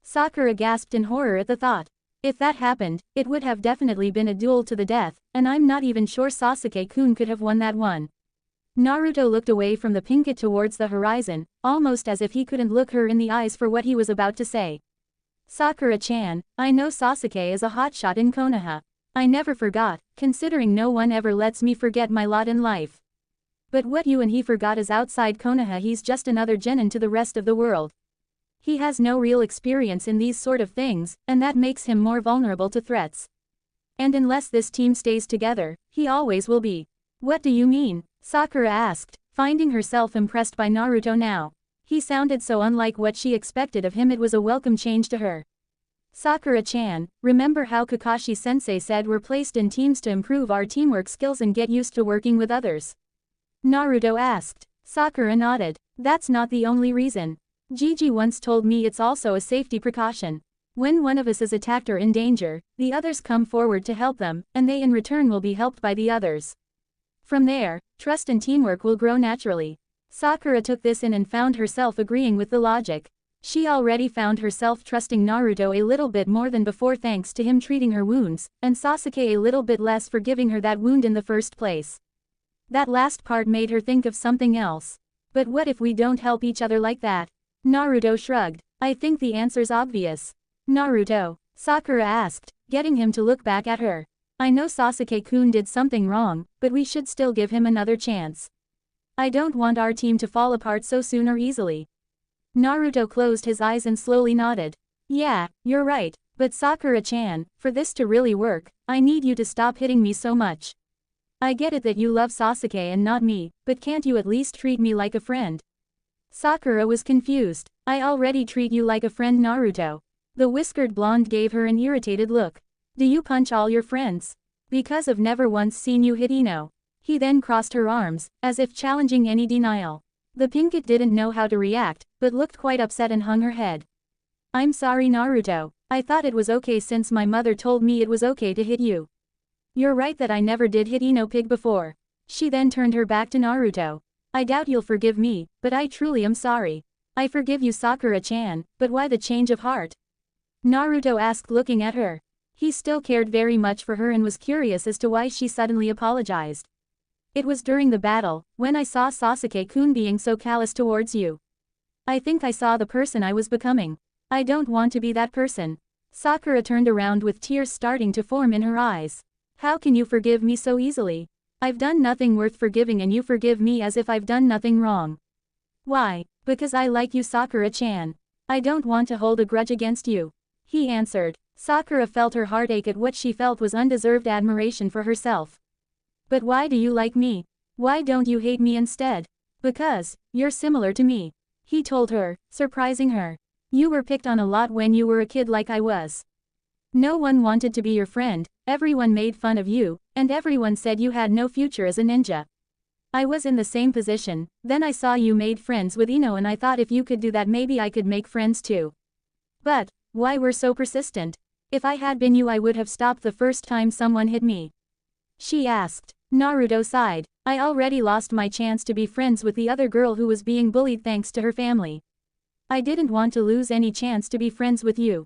Sakura gasped in horror at the thought. If that happened, it would have definitely been a duel to the death, and I'm not even sure Sasuke-kun could have won that one. Naruto looked away from the pinkett towards the horizon, almost as if he couldn't look her in the eyes for what he was about to say. Sakura-chan, I know Sasuke is a hotshot in Konoha. I never forgot, considering no one ever lets me forget my lot in life. But what you and he forgot is outside Konoha he's just another genin to the rest of the world. He has no real experience in these sort of things, and that makes him more vulnerable to threats. And unless this team stays together, he always will be. What do you mean? Sakura asked, finding herself impressed by Naruto now. He sounded so unlike what she expected of him it was a welcome change to her. Sakura-chan, remember how Kakashi-sensei said we're placed in teams to improve our teamwork skills and get used to working with others? Naruto asked. Sakura nodded. That's not the only reason. Gigi once told me it's also a safety precaution. When one of us is attacked or in danger, the others come forward to help them, and they in return will be helped by the others. From there, trust and teamwork will grow naturally. Sakura took this in and found herself agreeing with the logic. She already found herself trusting Naruto a little bit more than before thanks to him treating her wounds, and Sasuke a little bit less for giving her that wound in the first place. That last part made her think of something else. But what if we don't help each other like that? Naruto shrugged. I think the answer's obvious. Naruto, Sakura asked, getting him to look back at her. I know Sasuke-kun did something wrong, but we should still give him another chance. I don't want our team to fall apart so soon or easily. Naruto closed his eyes and slowly nodded. Yeah, you're right, but Sakura-chan, for this to really work, I need you to stop hitting me so much. I get it that you love Sasuke and not me, but can't you at least treat me like a friend? Sakura was confused. I already treat you like a friend, Naruto. The whiskered blonde gave her an irritated look. Do you punch all your friends? Because I've never once seen you hit Ino. He then crossed her arms, as if challenging any denial. The pinkett didn't know how to react, but looked quite upset and hung her head. I'm sorry, Naruto. I thought it was okay since my mother told me it was okay to hit you. You're right that I never did hit Ino Pig before. She then turned her back to Naruto. I doubt you'll forgive me, but I truly am sorry. I forgive you, Sakura-chan, but why the change of heart? Naruto asked, looking at her. He still cared very much for her and was curious as to why she suddenly apologized. It was during the battle, when I saw Sasuke-kun being so callous towards you. I think I saw the person I was becoming. I don't want to be that person. Sakura turned around with tears starting to form in her eyes. How can you forgive me so easily? I've done nothing worth forgiving and you forgive me as if I've done nothing wrong. Why? Because I like you, Sakura-chan. I don't want to hold a grudge against you. He answered. Sakura felt her heart ache at what she felt was undeserved admiration for herself. But why do you like me? Why don't you hate me instead? Because, you're similar to me. He told her, surprising her. You were picked on a lot when you were a kid like I was. No one wanted to be your friend, everyone made fun of you, and everyone said you had no future as a ninja. I was in the same position, then I saw you made friends with Ino and I thought if you could do that maybe I could make friends too. But, why we're so persistent? If I had been you I would have stopped the first time someone hit me. She asked. Naruto sighed. I already lost my chance to be friends with the other girl who was being bullied thanks to her family. I didn't want to lose any chance to be friends with you.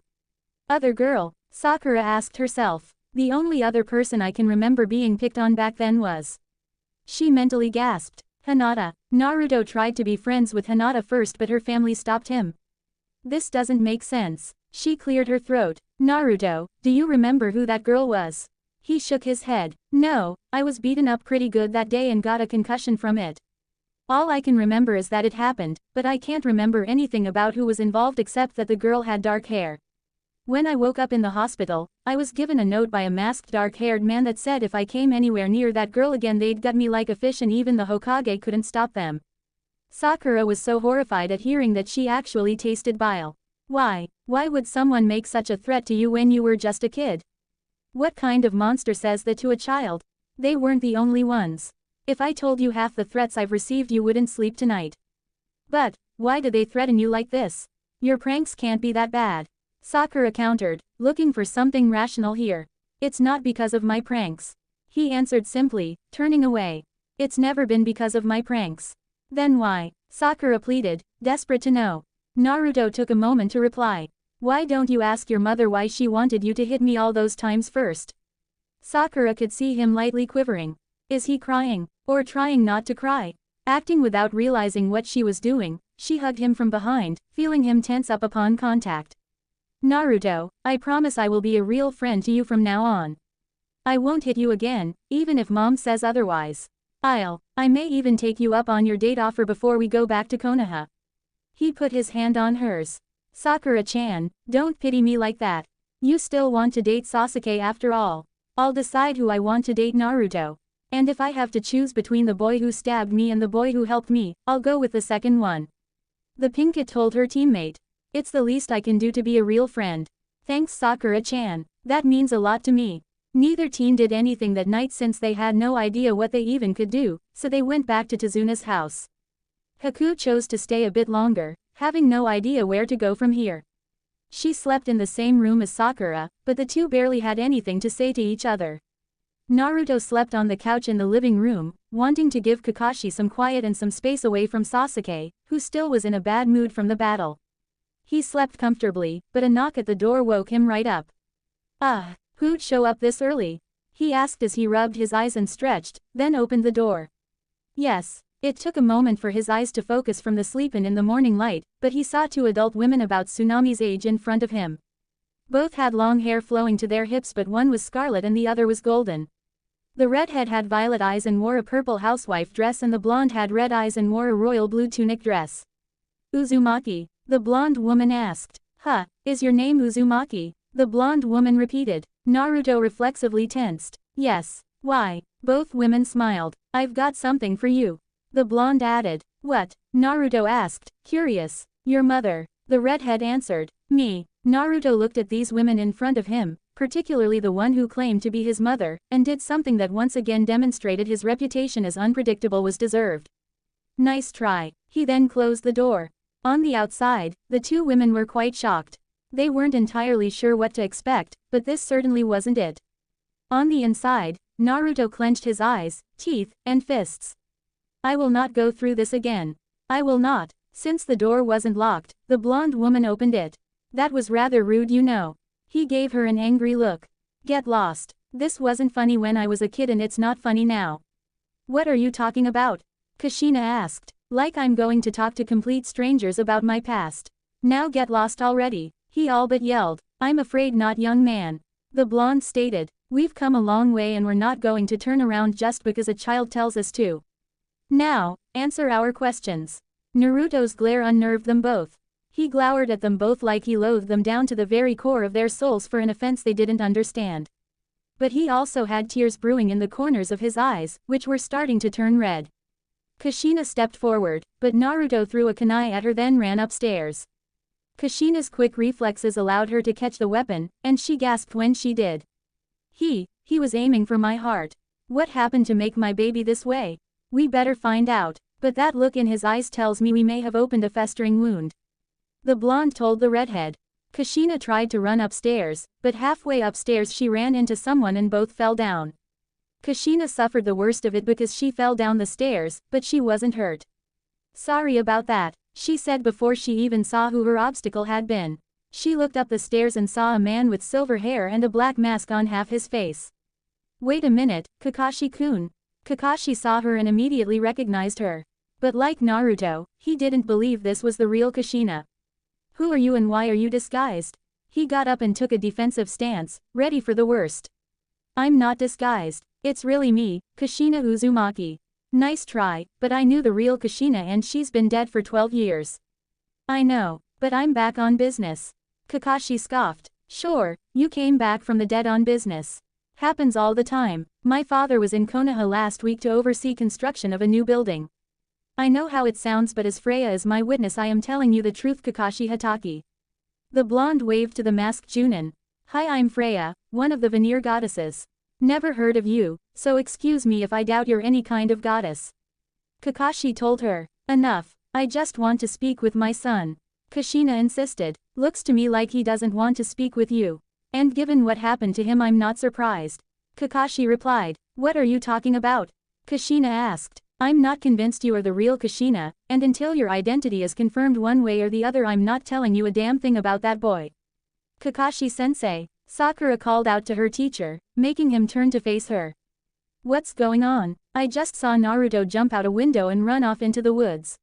Other girl? Sakura asked herself. The only other person I can remember being picked on back then was. She mentally gasped. Hinata. Naruto tried to be friends with Hinata first but her family stopped him. This doesn't make sense. She cleared her throat. Naruto, do you remember who that girl was? He shook his head. No, I was beaten up pretty good that day and got a concussion from it. All I can remember is that it happened, but I can't remember anything about who was involved except that the girl had dark hair. When I woke up in the hospital, I was given a note by a masked dark-haired man that said if I came anywhere near that girl again they'd gut me like a fish and even the Hokage couldn't stop them. Sakura was so horrified at hearing that she actually tasted bile. Why would someone make such a threat to you when you were just a kid? What kind of monster says that to a child? They weren't the only ones. If I told you half the threats I've received you wouldn't sleep tonight. But, why do they threaten you like this? Your pranks can't be that bad. Sakura countered, looking for something rational here. It's not because of my pranks. He answered simply, turning away. It's never been because of my pranks. Then why? Sakura pleaded, desperate to know. Naruto took a moment to reply. Why don't you ask your mother why she wanted you to hit me all those times first? Sakura could see him lightly quivering. Is he crying? Or trying not to cry? Acting without realizing what she was doing, she hugged him from behind, feeling him tense up upon contact. Naruto, I promise I will be a real friend to you from now on. I won't hit you again, even if mom says otherwise. I may even take you up on your date offer before we go back to Konoha. He put his hand on hers. Sakura-chan, don't pity me like that. You still want to date Sasuke after all. I'll decide who I want to date, Naruto. And if I have to choose between the boy who stabbed me and the boy who helped me, I'll go with the second one. The pinkett told her teammate. It's the least I can do to be a real friend. Thanks, Sakura-chan. That means a lot to me. Neither team did anything that night since they had no idea what they even could do, so they went back to Tazuna's house. Haku chose to stay a bit longer, having no idea where to go from here. She slept in the same room as Sakura, but the two barely had anything to say to each other. Naruto slept on the couch in the living room, wanting to give Kakashi some quiet and some space away from Sasuke, who still was in a bad mood from the battle. He slept comfortably, but a knock at the door woke him right up. Who'd show up this early? He asked as he rubbed his eyes and stretched, then opened the door. Yes. It took a moment for his eyes to focus from the sleep in the morning light, but he saw two adult women about Tsunami's age in front of him. Both had long hair flowing to their hips, but one was scarlet and the other was golden. The redhead had violet eyes and wore a purple housewife dress, and the blonde had red eyes and wore a royal blue tunic dress. Uzumaki, the blonde woman asked. Is your name Uzumaki? The blonde woman repeated. Naruto reflexively tensed. Yes. Why? Both women smiled. I've got something for you. The blonde added. What? Naruto asked, curious. Your mother. The redhead answered. Me. Naruto looked at these women in front of him, particularly the one who claimed to be his mother, and did something that once again demonstrated his reputation as unpredictable was deserved. Nice try. He then closed the door. On the outside, the two women were quite shocked. They weren't entirely sure what to expect, but this certainly wasn't it. On the inside, Naruto clenched his eyes, teeth, and fists. I will not go through this again. I will not. Since the door wasn't locked, the blonde woman opened it. That was rather rude, you know. He gave her an angry look. Get lost. This wasn't funny when I was a kid and it's not funny now. What are you talking about? Kushina asked. Like I'm going to talk to complete strangers about my past. Now get lost already. He all but yelled. I'm afraid not, young man. The blonde stated. We've come a long way and we're not going to turn around just because a child tells us to. Now, answer our questions. Naruto's glare unnerved them both. He glowered at them both like he loathed them down to the very core of their souls for an offense they didn't understand. But he also had tears brewing in the corners of his eyes, which were starting to turn red. Kushina stepped forward, but Naruto threw a kunai at her then ran upstairs. Kushina's quick reflexes allowed her to catch the weapon, and she gasped when she did. He was aiming for my heart. What happened to make my baby this way? We better find out, but that look in his eyes tells me we may have opened a festering wound. The blonde told the redhead. Kushina tried to run upstairs, but halfway upstairs she ran into someone and both fell down. Kushina suffered the worst of it because she fell down the stairs, but she wasn't hurt. Sorry about that, she said before she even saw who her obstacle had been. She looked up the stairs and saw a man with silver hair and a black mask on half his face. Wait a minute, Kakashi-kun. Kakashi saw her and immediately recognized her. But like Naruto, he didn't believe this was the real Kushina. Who are you and why are you disguised? He got up and took a defensive stance, ready for the worst. I'm not disguised. It's really me, Kushina Uzumaki. Nice try, but I knew the real Kushina and she's been dead for 12 years. I know, but I'm back on business. Kakashi scoffed. Sure, you came back from the dead on business. Happens all the time. My father was in Konoha last week to oversee construction of a new building. I know how it sounds, but as Freya is my witness I am telling you the truth, Kakashi Hatake. The blonde waved to the masked Junin. Hi, I'm Freya, one of the veneer goddesses. Never heard of you, so excuse me if I doubt you're any kind of goddess. Kakashi told her. Enough, I just want to speak with my son. Kushina insisted. Looks to me like he doesn't want to speak with you. And given what happened to him I'm not surprised. Kakashi replied. What are you talking about? Kushina asked. I'm not convinced you are the real Kushina, and until your identity is confirmed one way or the other I'm not telling you a damn thing about that boy. Kakashi-sensei, Sakura called out to her teacher, making him turn to face her. What's going on? I just saw Naruto jump out a window and run off into the woods.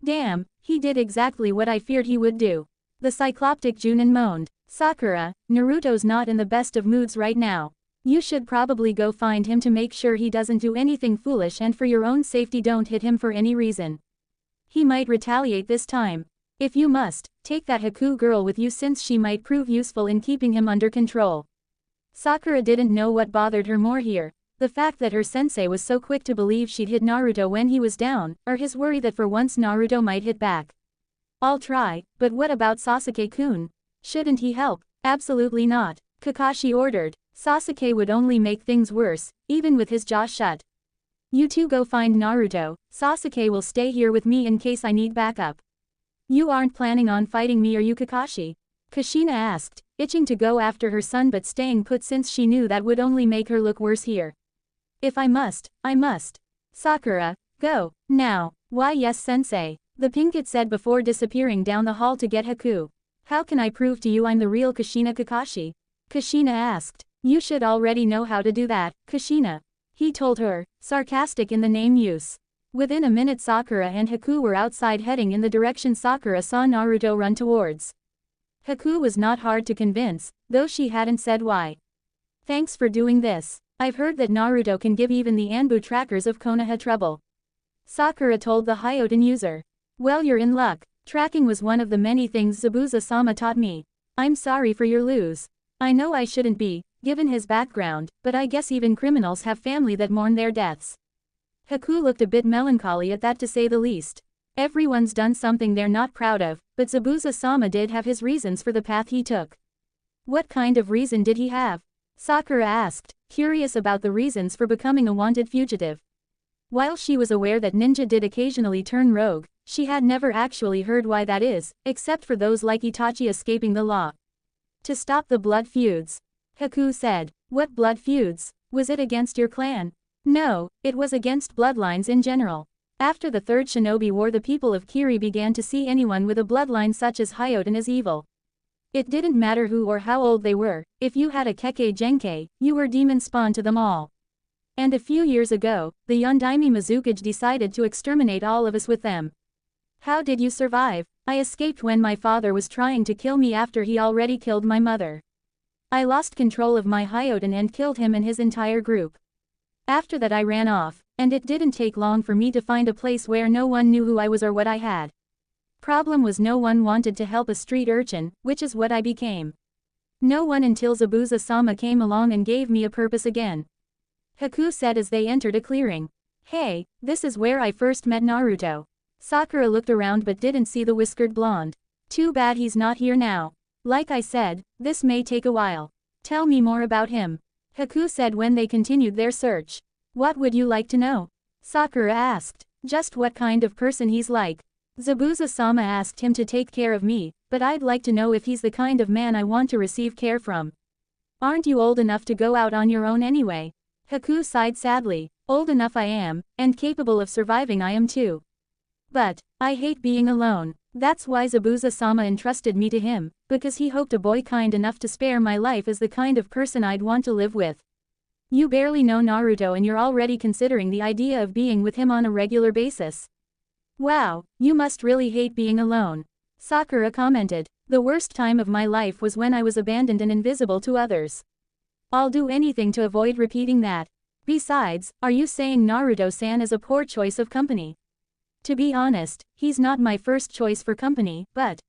Damn, he did exactly what I feared he would do. The cycloptic Junin moaned. Sakura, Naruto's not in the best of moods right now. You should probably go find him to make sure he doesn't do anything foolish, and for your own safety don't hit him for any reason. He might retaliate this time. If you must, take that Haku girl with you since she might prove useful in keeping him under control. Sakura didn't know what bothered her more here, the fact that her sensei was so quick to believe she'd hit Naruto when he was down, or his worry that for once Naruto might hit back. I'll try, but what about Sasuke-kun? Shouldn't he help? Absolutely not, Kakashi ordered. Sasuke would only make things worse, even with his jaw shut. You two go find Naruto, Sasuke will stay here with me in case I need backup. You aren't planning on fighting me, are you, Kakashi? Kushina asked, itching to go after her son but staying put since she knew that would only make her look worse here. If I must, I must. Sakura, go, now. Why yes sensei, the pink kid said before disappearing down the hall to get Haku. How can I prove to you I'm the real Kushina Kakashi? Kushina asked. You should already know how to do that, Kushina. He told her, sarcastic in the name use. Within a minute Sakura and Haku were outside heading in the direction Sakura saw Naruto run towards. Haku was not hard to convince, though she hadn't said why. Thanks for doing this. I've heard that Naruto can give even the Anbu trackers of Konoha trouble. Sakura told the Hyoten user. Well, you're in luck. Tracking was one of the many things Zabuza-sama taught me. I'm sorry for your lose. I know I shouldn't be, given his background, but I guess even criminals have family that mourn their deaths. Haku looked a bit melancholy at that to say the least. Everyone's done something they're not proud of, but Zabuza-sama did have his reasons for the path he took. What kind of reason did he have? Sakura asked, curious about the reasons for becoming a wanted fugitive. While she was aware that ninja did occasionally turn rogue, she had never actually heard why that is, except for those like Itachi escaping the law. To stop the blood feuds. Haku said. What blood feuds? Was it against your clan? No, it was against bloodlines in general. After the Third Shinobi War, the people of Kiri began to see anyone with a bloodline such as Hyoten as evil. It didn't matter who or how old they were, if you had a Kekkei Genkei, you were demon spawn to them all. And a few years ago, the Yondaime Mizukage decided to exterminate all of us with them. How did you survive? I escaped when my father was trying to kill me after he already killed my mother. I lost control of my Hyoten and killed him and his entire group. After that I ran off, and it didn't take long for me to find a place where no one knew who I was or what I had. Problem was no one wanted to help a street urchin, which is what I became. No one until Zabuza-sama came along and gave me a purpose again. Haku said as they entered a clearing. Hey, this is where I first met Naruto. Sakura looked around but didn't see the whiskered blonde. Too bad he's not here now. Like I said, this may take a while. Tell me more about him. Haku said when they continued their search. What would you like to know? Sakura asked. Just what kind of person he's like. Zabuza-sama asked him to take care of me, but I'd like to know if he's the kind of man I want to receive care from. Aren't you old enough to go out on your own anyway? Haku sighed sadly. Old enough I am, and capable of surviving I am too. But, I hate being alone. That's why Zabuza-sama entrusted me to him, because he hoped a boy kind enough to spare my life is the kind of person I'd want to live with. You barely know Naruto and you're already considering the idea of being with him on a regular basis. Wow, you must really hate being alone. Sakura commented. The worst time of my life was when I was abandoned and invisible to others. I'll do anything to avoid repeating that. Besides, are you saying Naruto-san is a poor choice of company? To be honest, he's not my first choice for company, but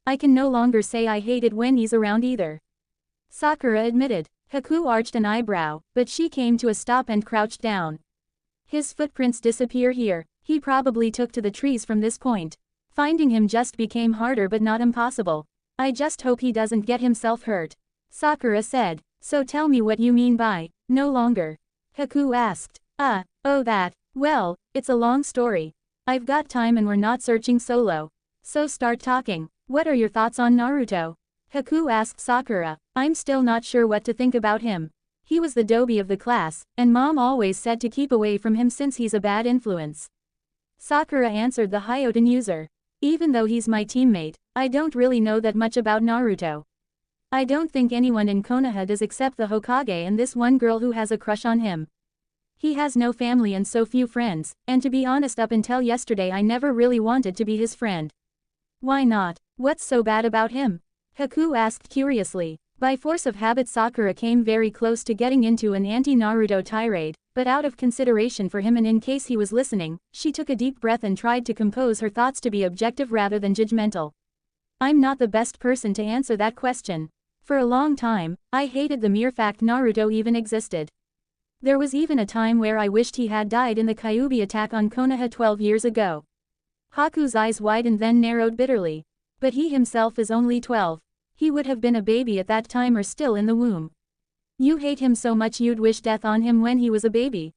I can no longer say I hate it when he's around either. Sakura admitted. Haku arched an eyebrow, but she came to a stop and crouched down. His footprints disappear here. He probably took to the trees from this point. Finding him just became harder but not impossible. I just hope he doesn't get himself hurt. Sakura said. So tell me what you mean by, no longer. Haku asked. Oh that, well, it's a long story. I've got time and we're not searching solo. So start talking. What are your thoughts on Naruto? Haku asked Sakura. I'm still not sure what to think about him. He was the doby of the class, and mom always said to keep away from him since he's a bad influence. Sakura answered the Hyoten user. Even though he's my teammate, I don't really know that much about Naruto. I don't think anyone in Konoha does except the Hokage and this one girl who has a crush on him. He has no family and so few friends, and to be honest up until yesterday I never really wanted to be his friend. Why not? What's so bad about him? Haku asked curiously. By force of habit Sakura came very close to getting into an anti-Naruto tirade, but out of consideration for him and in case he was listening, she took a deep breath and tried to compose her thoughts to be objective rather than judgmental. I'm not the best person to answer that question. For a long time, I hated the mere fact Naruto even existed. There was even a time where I wished he had died in the Kyuubi attack on Konoha 12 years ago. Haku's eyes widened then narrowed bitterly. But he himself is only 12. He would have been a baby at that time or still in the womb. You hate him so much you'd wish death on him when he was a baby.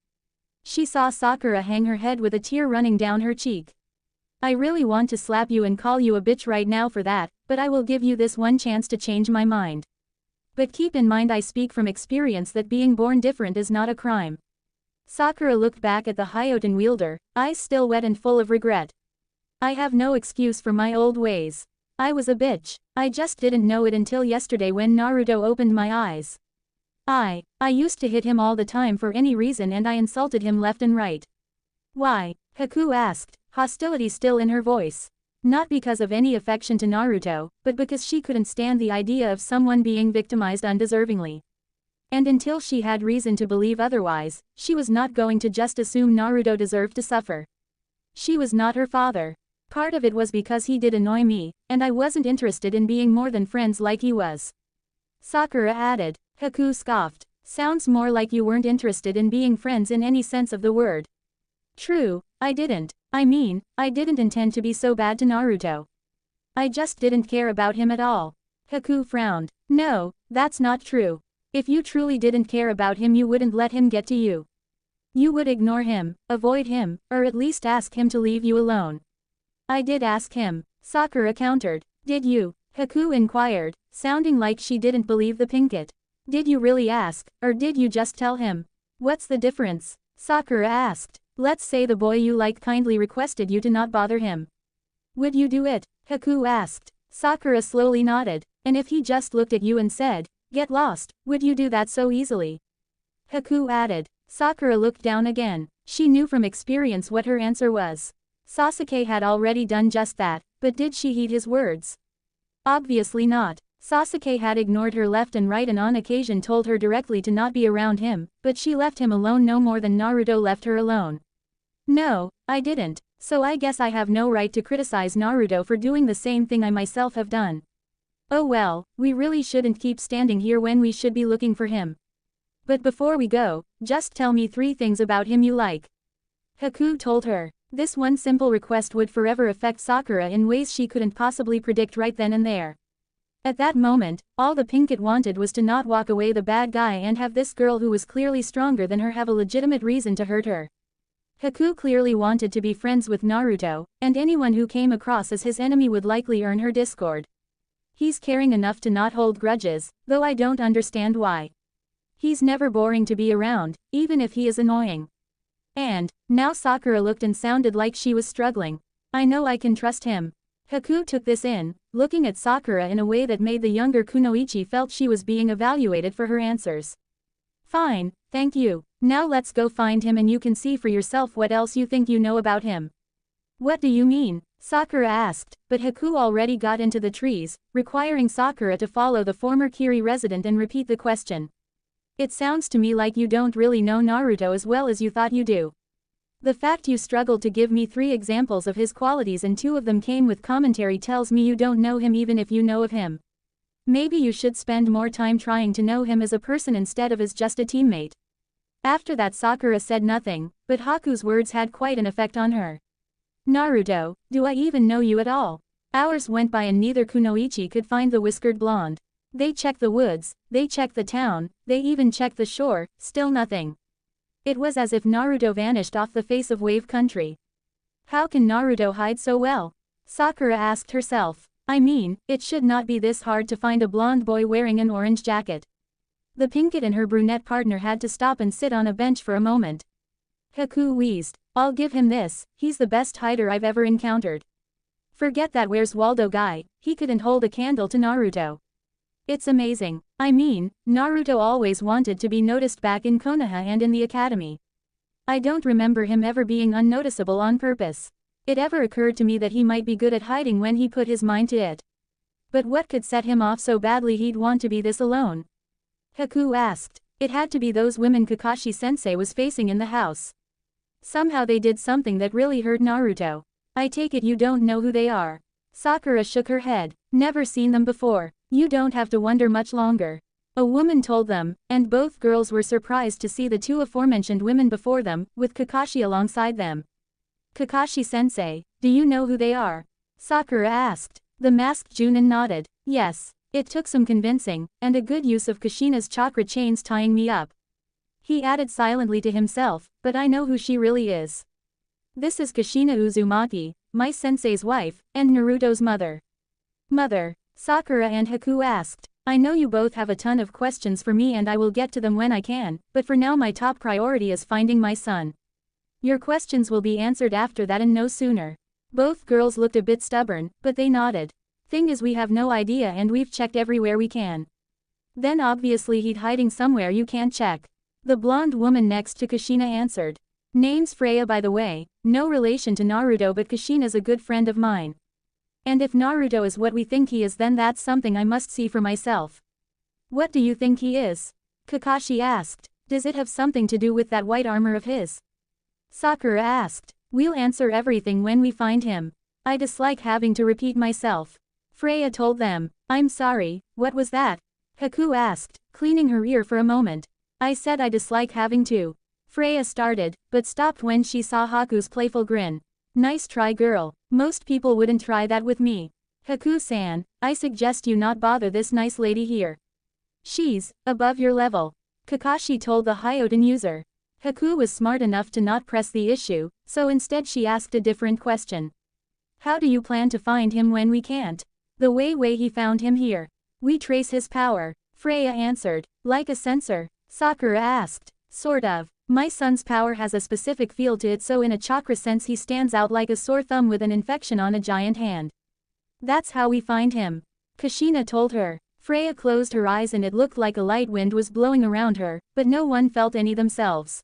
She saw Sakura hang her head with a tear running down her cheek. I really want to slap you and call you a bitch right now for that, but I will give you this one chance to change my mind. But keep in mind I speak from experience that being born different is not a crime. Sakura looked back at the Hyoten wielder, eyes still wet and full of regret. I have no excuse for my old ways. I was a bitch. I just didn't know it until yesterday when Naruto opened my eyes. I used to hit him all the time for any reason and I insulted him left and right. Why? Haku asked, hostility still in her voice. Not because of any affection to Naruto, but because she couldn't stand the idea of someone being victimized undeservingly. And until she had reason to believe otherwise, she was not going to just assume Naruto deserved to suffer. She was not her father. Part of it was because he did annoy me, and I wasn't interested in being more than friends like he was. Sakura added. Haku scoffed. Sounds more like you weren't interested in being friends in any sense of the word. True, I didn't. I mean, I didn't intend to be so bad to Naruto. I just didn't care about him at all. Haku frowned. No, that's not true. If you truly didn't care about him you wouldn't let him get to you. You would ignore him, avoid him, or at least ask him to leave you alone. I did ask him, Sakura countered. Did you? Haku inquired, sounding like she didn't believe the pinkett. Did you really ask, or did you just tell him? What's the difference? Sakura asked. Let's say the boy you like kindly requested you to not bother him. Would you do it? Haku asked. Sakura slowly nodded. And if he just looked at you and said, get lost, would you do that so easily? Haku added. Sakura looked down again. She knew from experience what her answer was. Sasuke had already done just that, but did she heed his words? Obviously not. Sasuke had ignored her left and right and on occasion told her directly to not be around him, but she left him alone no more than Naruto left her alone. No, I didn't, so I guess I have no right to criticize Naruto for doing the same thing I myself have done. Oh well, we really shouldn't keep standing here when we should be looking for him. But before we go, just tell me 3 things about him you like. Haku told her. This one simple request would forever affect Sakura in ways she couldn't possibly predict right then and there. At that moment, all the pinkett wanted was to not walk away the bad guy and have this girl who was clearly stronger than her have a legitimate reason to hurt her. Haku clearly wanted to be friends with Naruto, and anyone who came across as his enemy would likely earn her discord. He's caring enough to not hold grudges, though I don't understand why. He's never boring to be around, even if he is annoying. And, now Sakura looked and sounded like she was struggling. I know I can trust him. Haku took this in, looking at Sakura in a way that made the younger Kunoichi felt she was being evaluated for her answers. Fine, thank you. Now let's go find him and you can see for yourself what else you think you know about him. What do you mean? Sakura asked, but Haku already got into the trees, requiring Sakura to follow the former Kiri resident and repeat the question. It sounds to me like you don't really know Naruto as well as you thought you do. The fact you struggled to give me 3 examples of his qualities and 2 of them came with commentary tells me you don't know him even if you know of him. Maybe you should spend more time trying to know him as a person instead of as just a teammate. After that Sakura said nothing, but Haku's words had quite an effect on her. Naruto, do I even know you at all? Hours went by and neither Kunoichi could find the whiskered blonde. They checked the woods, they checked the town, they even checked the shore, still nothing. It was as if Naruto vanished off the face of Wave Country. How can Naruto hide so well? Sakura asked herself. I mean, it should not be this hard to find a blonde boy wearing an orange jacket. The pinkett and her brunette partner had to stop and sit on a bench for a moment. Haku wheezed. I'll give him this, he's the best hider I've ever encountered. Forget that Where's Waldo guy, he couldn't hold a candle to Naruto. It's amazing. I mean, Naruto always wanted to be noticed back in Konoha and in the academy. I don't remember him ever being unnoticeable on purpose. It ever occurred to me that he might be good at hiding when he put his mind to it. But what could set him off so badly he'd want to be this alone? Haku asked. It had to be those women Kakashi-sensei was facing in the house. Somehow they did something that really hurt Naruto. I take it you don't know who they are. Sakura shook her head. Never seen them before. You don't have to wonder much longer. A woman told them, and both girls were surprised to see the 2 aforementioned women before them, with Kakashi alongside them. Kakashi-sensei, do you know who they are? Sakura asked. The masked Junin nodded. Yes. It took some convincing, and a good use of Kushina's chakra chains tying me up. He added silently to himself, but I know who she really is. This is Kushina Uzumaki, my sensei's wife, and Naruto's mother. Mother, Sakura and Haku asked. I know you both have a ton of questions for me and I will get to them when I can, but for now my top priority is finding my son. Your questions will be answered after that and no sooner. Both girls looked a bit stubborn, but they nodded. Thing is we have no idea and we've checked everywhere we can. Then obviously he'd hiding somewhere you can't check. The blonde woman next to Kushina answered. Name's Freya by the way, no relation to Naruto but Kushina's a good friend of mine. And if Naruto is what we think he is then that's something I must see for myself. What do you think he is? Kakashi asked. Does it have something to do with that white armor of his? Sakura asked. We'll answer everything when we find him. I dislike having to repeat myself. Freya told them. I'm sorry, what was that? Haku asked, cleaning her ear for a moment. I said I dislike having to. Freya started, but stopped when she saw Haku's playful grin. Nice try girl, most people wouldn't try that with me. Haku-san, I suggest you not bother this nice lady here. She's above your level. Kakashi told the Hyoten user. Haku was smart enough to not press the issue, so instead she asked a different question. How do you plan to find him when we can't? The way he found him here. We trace his power, Freya answered. Like a sensor? Sakura asked. Sort of. My son's power has a specific feel to it so in a chakra sense he stands out like a sore thumb with an infection on a giant hand. That's how we find him. Kushina told her. Freya closed her eyes and it looked like a light wind was blowing around her, but no one felt any themselves.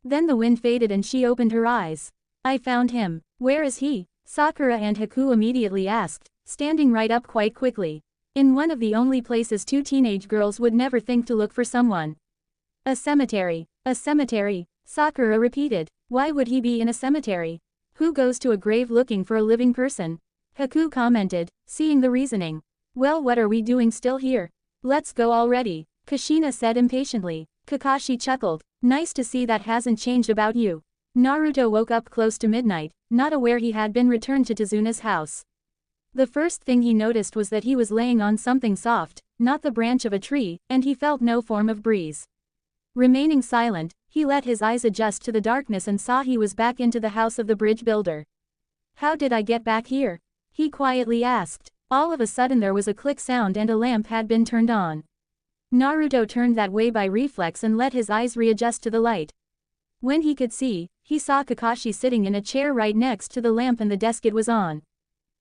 Then the wind faded and she opened her eyes. I found him. Where is he? Sakura and Haku immediately asked, standing right up quite quickly. In one of the only places two teenage girls would never think to look for someone. A cemetery. A cemetery, Sakura repeated. Why would he be in a cemetery? Who goes to a grave looking for a living person? Haku commented, seeing the reasoning. Well, what are we doing still here? Let's go already, Kushina said impatiently. Kakashi chuckled. Nice to see that hasn't changed about you. Naruto woke up close to midnight, not aware he had been returned to Tezuna's house. The first thing he noticed was that he was laying on something soft, not the branch of a tree, and he felt no form of breeze. Remaining silent, he let his eyes adjust to the darkness and saw he was back into the house of the bridge builder. How did I get back here? He quietly asked. All of a sudden there was a click sound and a lamp had been turned on. Naruto turned that way by reflex and let his eyes readjust to the light. When he could see, he saw Kakashi sitting in a chair right next to the lamp and the desk it was on.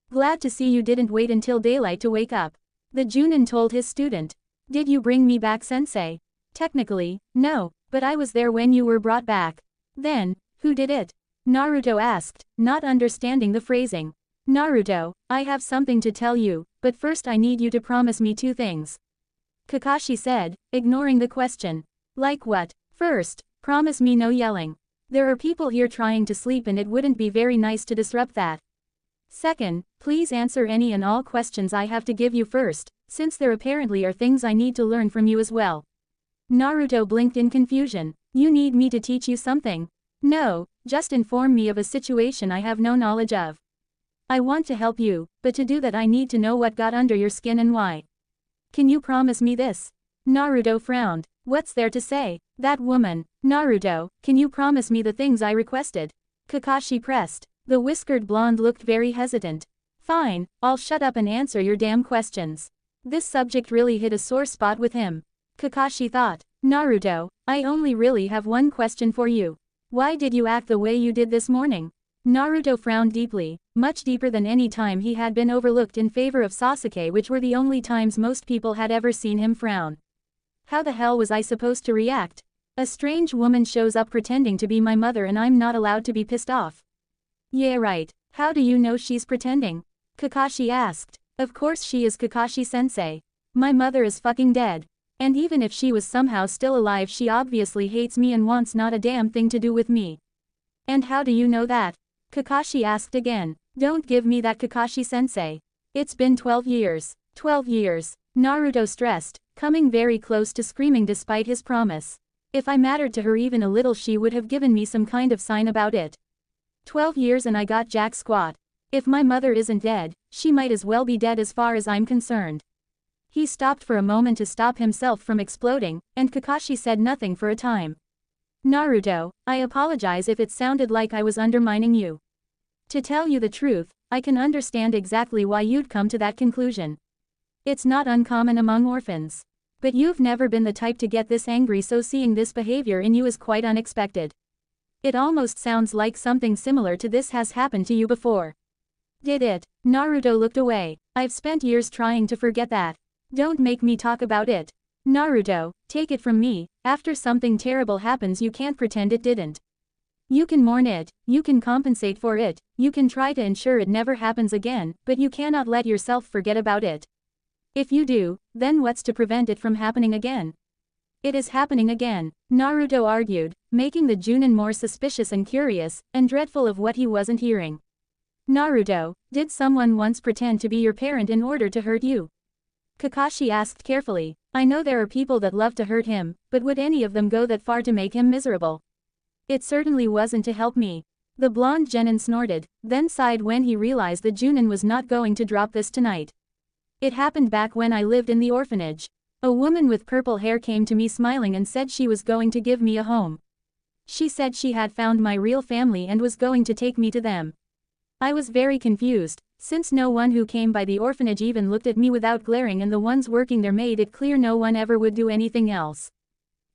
Glad to see you didn't wait until daylight to wake up. The Junin told his student. Did you bring me back, sensei? Technically, no, but I was there when you were brought back. Then, who did it? Naruto asked, not understanding the phrasing. Naruto, I have something to tell you, but first I need you to promise me two things. Kakashi said, ignoring the question. Like what? First, promise me no yelling. There are people here trying to sleep and it wouldn't be very nice to disrupt that. Second, please answer any and all questions I have to give you first, since there apparently are things I need to learn from you as well. Naruto blinked in confusion. You need me to teach you something? No, just inform me of a situation I have no knowledge of. I want to help you, but to do that I need to know what got under your skin and why. Can you promise me this? Naruto frowned. What's there to say? That woman. Naruto, can you promise me the things I requested? Kakashi pressed. The whiskered blonde looked very hesitant. Fine, I'll shut up and answer your damn questions. This subject really hit a sore spot with him. Kakashi thought. Naruto, I only really have one question for you. Why did you act the way you did this morning? Naruto frowned deeply, much deeper than any time he had been overlooked in favor of Sasuke, which were the only times most people had ever seen him frown. How the hell was I supposed to react? A strange woman shows up pretending to be my mother and I'm not allowed to be pissed off. Yeah right, how do you know she's pretending? Kakashi asked. Of course she is, Kakashi-sensei. My mother is fucking dead. And even if she was somehow still alive she obviously hates me and wants not a damn thing to do with me. And how do you know that? Kakashi asked again. Don't give me that, Kakashi-sensei. It's been 12 years. 12 years. Naruto stressed, coming very close to screaming despite his promise. If I mattered to her even a little she would have given me some kind of sign about it. 12 years and I got jack squat. If my mother isn't dead, she might as well be dead as far as I'm concerned. He stopped for a moment to stop himself from exploding, and Kakashi said nothing for a time. Naruto, I apologize if it sounded like I was undermining you. To tell you the truth, I can understand exactly why you'd come to that conclusion. It's not uncommon among orphans. But you've never been the type to get this angry, so seeing this behavior in you is quite unexpected. It almost sounds like something similar to this has happened to you before. Did it? Naruto looked away. I've spent years trying to forget that. Don't make me talk about it. Naruto, take it from me, after something terrible happens you can't pretend it didn't. You can mourn it, you can compensate for it, you can try to ensure it never happens again, but you cannot let yourself forget about it. If you do, then what's to prevent it from happening again? It is happening again, Naruto argued, making the Junin more suspicious and curious, and dreadful of what he wasn't hearing. Naruto, did someone once pretend to be your parent in order to hurt you? Kakashi asked carefully. I know there are people that love to hurt him, but would any of them go that far to make him miserable? It certainly wasn't to help me. The blonde genin snorted, then sighed when he realized the Junin was not going to drop this tonight. It happened back when I lived in the orphanage. A woman with purple hair came to me smiling and said she was going to give me a home. She said she had found my real family and was going to take me to them. I was very confused, since no one who came by the orphanage even looked at me without glaring, and the ones working there made it clear no one ever would do anything else.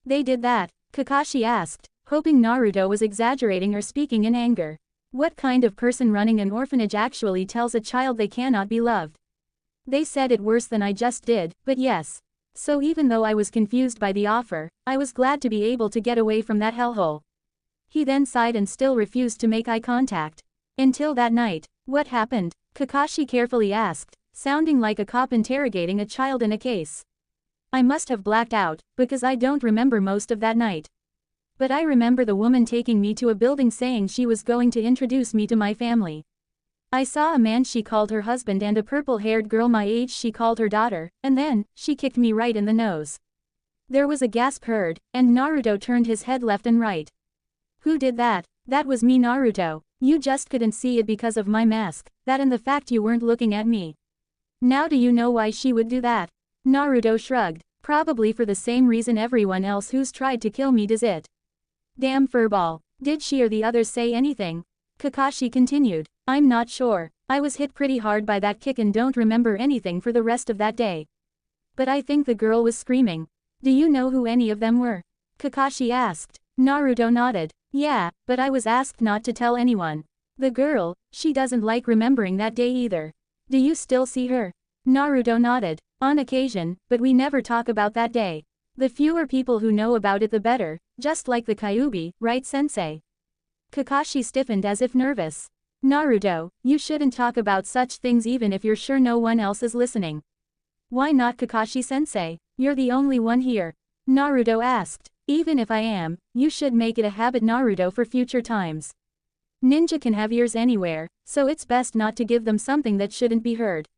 They did that? Kakashi asked, hoping Naruto was exaggerating or speaking in anger. What kind of person running an orphanage actually tells a child they cannot be loved? They said it worse than I just did, but yes. So even though I was confused by the offer, I was glad to be able to get away from that hellhole. He then sighed and still refused to make eye contact. Until that night. What happened? Kakashi carefully asked, sounding like a cop interrogating a child in a case. I must have blacked out, because I don't remember most of that night. But I remember the woman taking me to a building saying she was going to introduce me to my family. I saw a man she called her husband and a purple-haired girl my age she called her daughter, and then, she kicked me right in the nose. There was a gasp heard, and Naruto turned his head left and right. Who did that? That was me, Naruto. You just couldn't see it because of my mask, that and the fact you weren't looking at me. Now do you know why she would do that? Naruto shrugged. Probably for the same reason everyone else who's tried to kill me does it. Damn furball. Did she or the others say anything? Kakashi continued. I'm not sure. I was hit pretty hard by that kick and don't remember anything for the rest of that day. But I think the girl was screaming. Do you know who any of them were? Kakashi asked. Naruto nodded. Yeah, but I was asked not to tell anyone. The girl, she doesn't like remembering that day either. Do you still see her? Naruto nodded. On occasion, but we never talk about that day. The fewer people who know about it the better, just like the Kyuubi, right sensei? Kakashi stiffened as if nervous. Naruto, you shouldn't talk about such things even if you're sure no one else is listening. Why not, Kakashi-sensei? You're the only one here. Naruto asked. Even if I am, you should make it a habit, Naruto, for future times. Ninja can have ears anywhere, so it's best not to give them something that shouldn't be heard.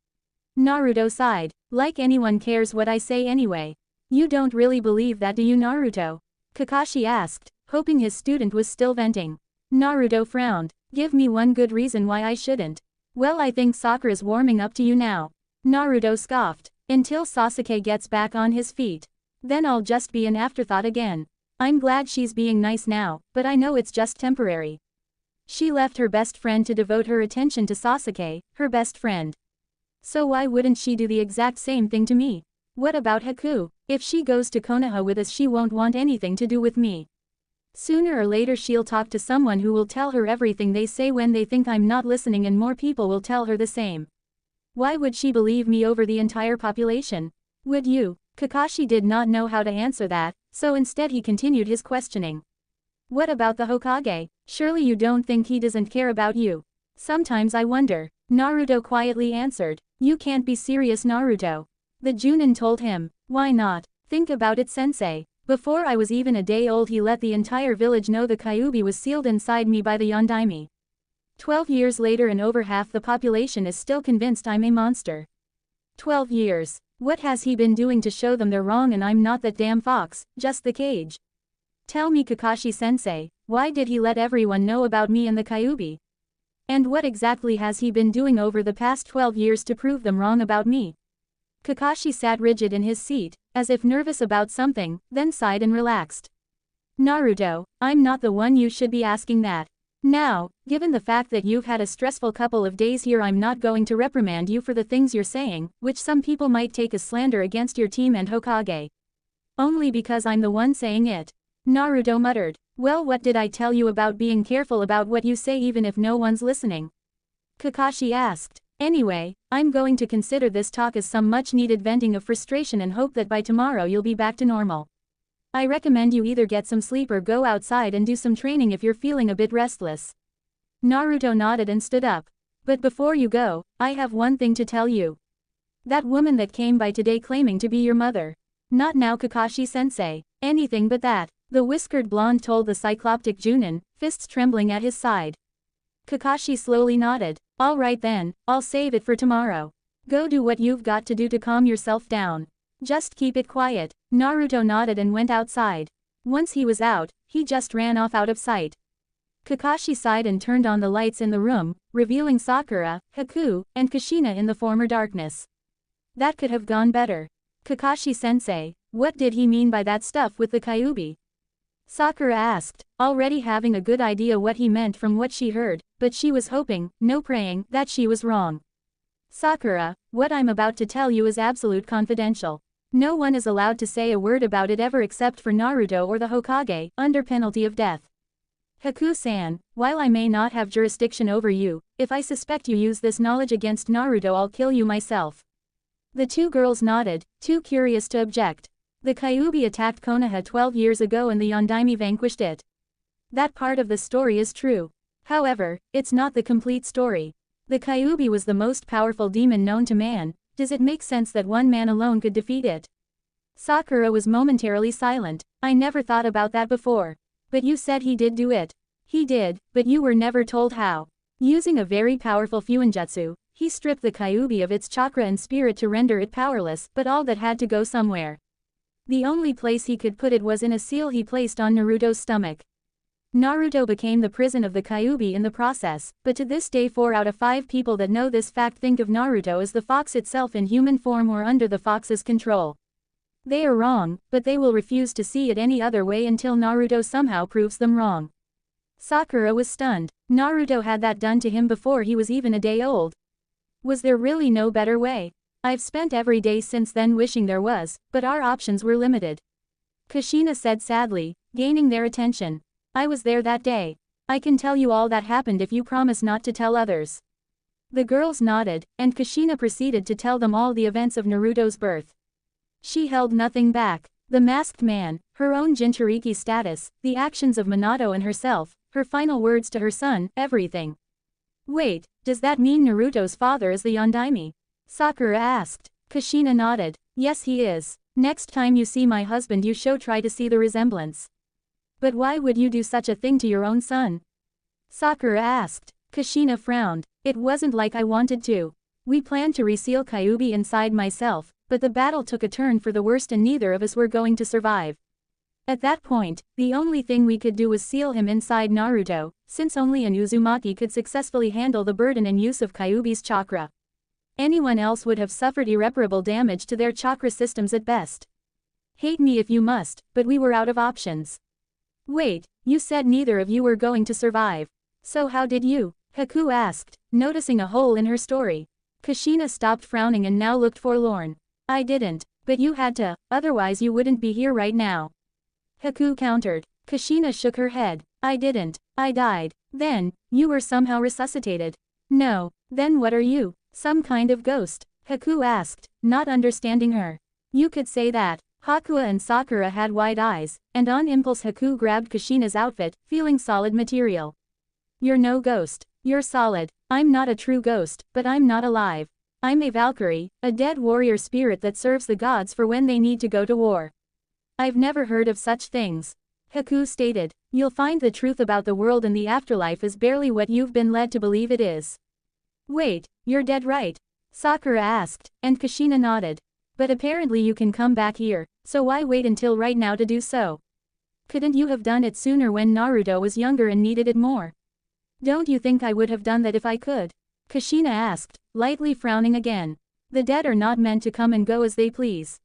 Naruto sighed. Like anyone cares what I say anyway. You don't really believe that, do you, Naruto? Kakashi asked, hoping his student was still venting. Naruto frowned. Give me one good reason why I shouldn't. Well, I think Sakura's warming up to you now. Naruto scoffed. Until Sasuke gets back on his feet. Then I'll just be an afterthought again. I'm glad she's being nice now, but I know it's just temporary. She left her best friend to devote her attention to Sasuke, her best friend. So why wouldn't she do the exact same thing to me? What about Haku? If she goes to Konoha with us, she won't want anything to do with me. Sooner or later she'll talk to someone who will tell her everything they say when they think I'm not listening, and more people will tell her the same. Why would she believe me over the entire population? Would you? Kakashi did not know how to answer that, so instead he continued his questioning. What about the Hokage? Surely you don't think he doesn't care about you? Sometimes I wonder. Naruto quietly answered. You can't be serious, Naruto. The Junin told him. Why not? Think about it, sensei. Before I was even a day old, he let the entire village know the Kyuubi was sealed inside me by the Yondaime. 12 years later and over half the population is still convinced I'm a monster. 12 years. What has he been doing to show them they're wrong and I'm not that damn fox, just the cage? Tell me, Kakashi-sensei, why did he let everyone know about me and the Kyuubi? And what exactly has he been doing over the past 12 years to prove them wrong about me? Kakashi sat rigid in his seat, as if nervous about something, then sighed and relaxed. Naruto, I'm not the one you should be asking that. Now, given the fact that you've had a stressful couple of days here, I'm not going to reprimand you for the things you're saying, which some people might take as slander against your team and Hokage. Only because I'm the one saying it. Naruto muttered. Well, what did I tell you about being careful about what you say even if no one's listening? Kakashi asked. Anyway, I'm going to consider this talk as some much-needed venting of frustration and hope that by tomorrow you'll be back to normal. I recommend you either get some sleep or go outside and do some training if you're feeling a bit restless. Naruto nodded and stood up. But before you go, I have one thing to tell you. That woman that came by today claiming to be your mother. Not now, Kakashi-sensei. Anything but that, the whiskered blonde told the cycloptic Junin, fists trembling at his side. Kakashi slowly nodded. All right then, I'll save it for tomorrow. Go do what you've got to do to calm yourself down. Just keep it quiet. Naruto nodded and went outside. Once he was out, he just ran off out of sight. Kakashi sighed and turned on the lights in the room, revealing Sakura, Haku, and Kushina in the former darkness. That could have gone better. Kakashi-sensei, what did he mean by that stuff with the Kyuubi? Sakura asked, already having a good idea what he meant from what she heard, but she was hoping, no praying, that she was wrong. Sakura, what I'm about to tell you is absolute confidential. No one is allowed to say a word about it ever except for Naruto or the Hokage, under penalty of death. Haku-san, while I may not have jurisdiction over you, if I suspect you use this knowledge against Naruto, I'll kill you myself. The two girls nodded, too curious to object. The Kyuubi attacked Konoha 12 years ago and the Yondaime vanquished it. That part of the story is true. However, it's not the complete story. The Kyuubi was the most powerful demon known to man. Does it make sense that one man alone could defeat it? Sakura was momentarily silent. I never thought about that before. But you said he did do it. He did, but you were never told how. Using a very powerful fuinjutsu, he stripped the Kyuubi of its chakra and spirit to render it powerless, but all that had to go somewhere. The only place he could put it was in a seal he placed on Naruto's stomach. Naruto became the prison of the Kyuubi in the process, but to this day 4 out of 5 people that know this fact think of Naruto as the fox itself in human form or under the fox's control. They are wrong, but they will refuse to see it any other way until Naruto somehow proves them wrong. Sakura was stunned. Naruto had that done to him before he was even a day old. Was there really no better way? I've spent every day since then wishing there was, but our options were limited. Kushina said sadly, gaining their attention. I was there that day. I can tell you all that happened if you promise not to tell others. The girls nodded, and Kushina proceeded to tell them all the events of Naruto's birth. She held nothing back. The masked man, her own Jinchuriki status, the actions of Minato and herself, her final words to her son, everything. Wait, does that mean Naruto's father is the Yondaime? Sakura asked. Kushina nodded. Yes, he is. Next time you see my husband you try to see the resemblance. But why would you do such a thing to your own son? Sakura asked. Kushina frowned. It wasn't like I wanted to. We planned to reseal Kyuubi inside myself, but the battle took a turn for the worst and neither of us were going to survive. At that point, the only thing we could do was seal him inside Naruto, since only an Uzumaki could successfully handle the burden and use of Kyuubi's chakra. Anyone else would have suffered irreparable damage to their chakra systems at best. Hate me if you must, but we were out of options. Wait, you said neither of you were going to survive. So how did you? Haku asked, noticing a hole in her story. Kushina stopped frowning and now looked forlorn. I didn't, but you had to, otherwise you wouldn't be here right now. Haku countered. Kushina shook her head. I didn't, I died. Then, you were somehow resuscitated. No, then what are you? Some kind of ghost? Haku asked, not understanding her. You could say that. Hakuya and Sakura had wide eyes, and on impulse Haku grabbed Kushina's outfit, feeling solid material. You're no ghost. You're solid. I'm not a true ghost, but I'm not alive. I'm a Valkyrie, a dead warrior spirit that serves the gods for when they need to go to war. I've never heard of such things. Haku stated. You'll find the truth about the world and the afterlife is barely what you've been led to believe it is. Wait, you're dead right? Sakura asked, and Kushina nodded. But apparently you can come back here, so why wait until right now to do so? Couldn't you have done it sooner when Naruto was younger and needed it more? Don't you think I would have done that if I could? Kushina asked, lightly frowning again. The dead are not meant to come and go as they please.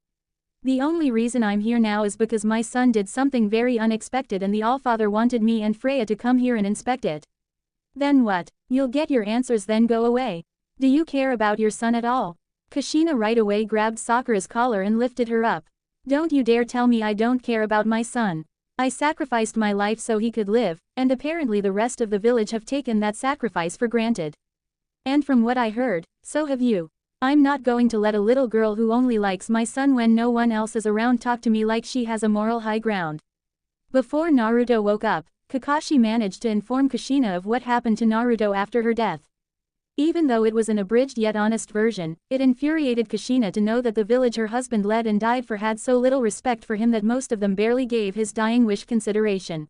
The only reason I'm here now is because my son did something very unexpected and the Allfather wanted me and Freya to come here and inspect it. Then what? You'll get your answers then go away. Do you care about your son at all? Kushina right away grabbed Sakura's collar and lifted her up. Don't you dare tell me I don't care about my son. I sacrificed my life so he could live, and apparently the rest of the village have taken that sacrifice for granted. And from what I heard, so have you. I'm not going to let a little girl who only likes my son when no one else is around talk to me like she has a moral high ground. Before Naruto woke up, Kakashi managed to inform Kushina of what happened to Naruto after her death. Even though it was an abridged yet honest version, it infuriated Kushina to know that the village her husband led and died for had so little respect for him that most of them barely gave his dying wish consideration.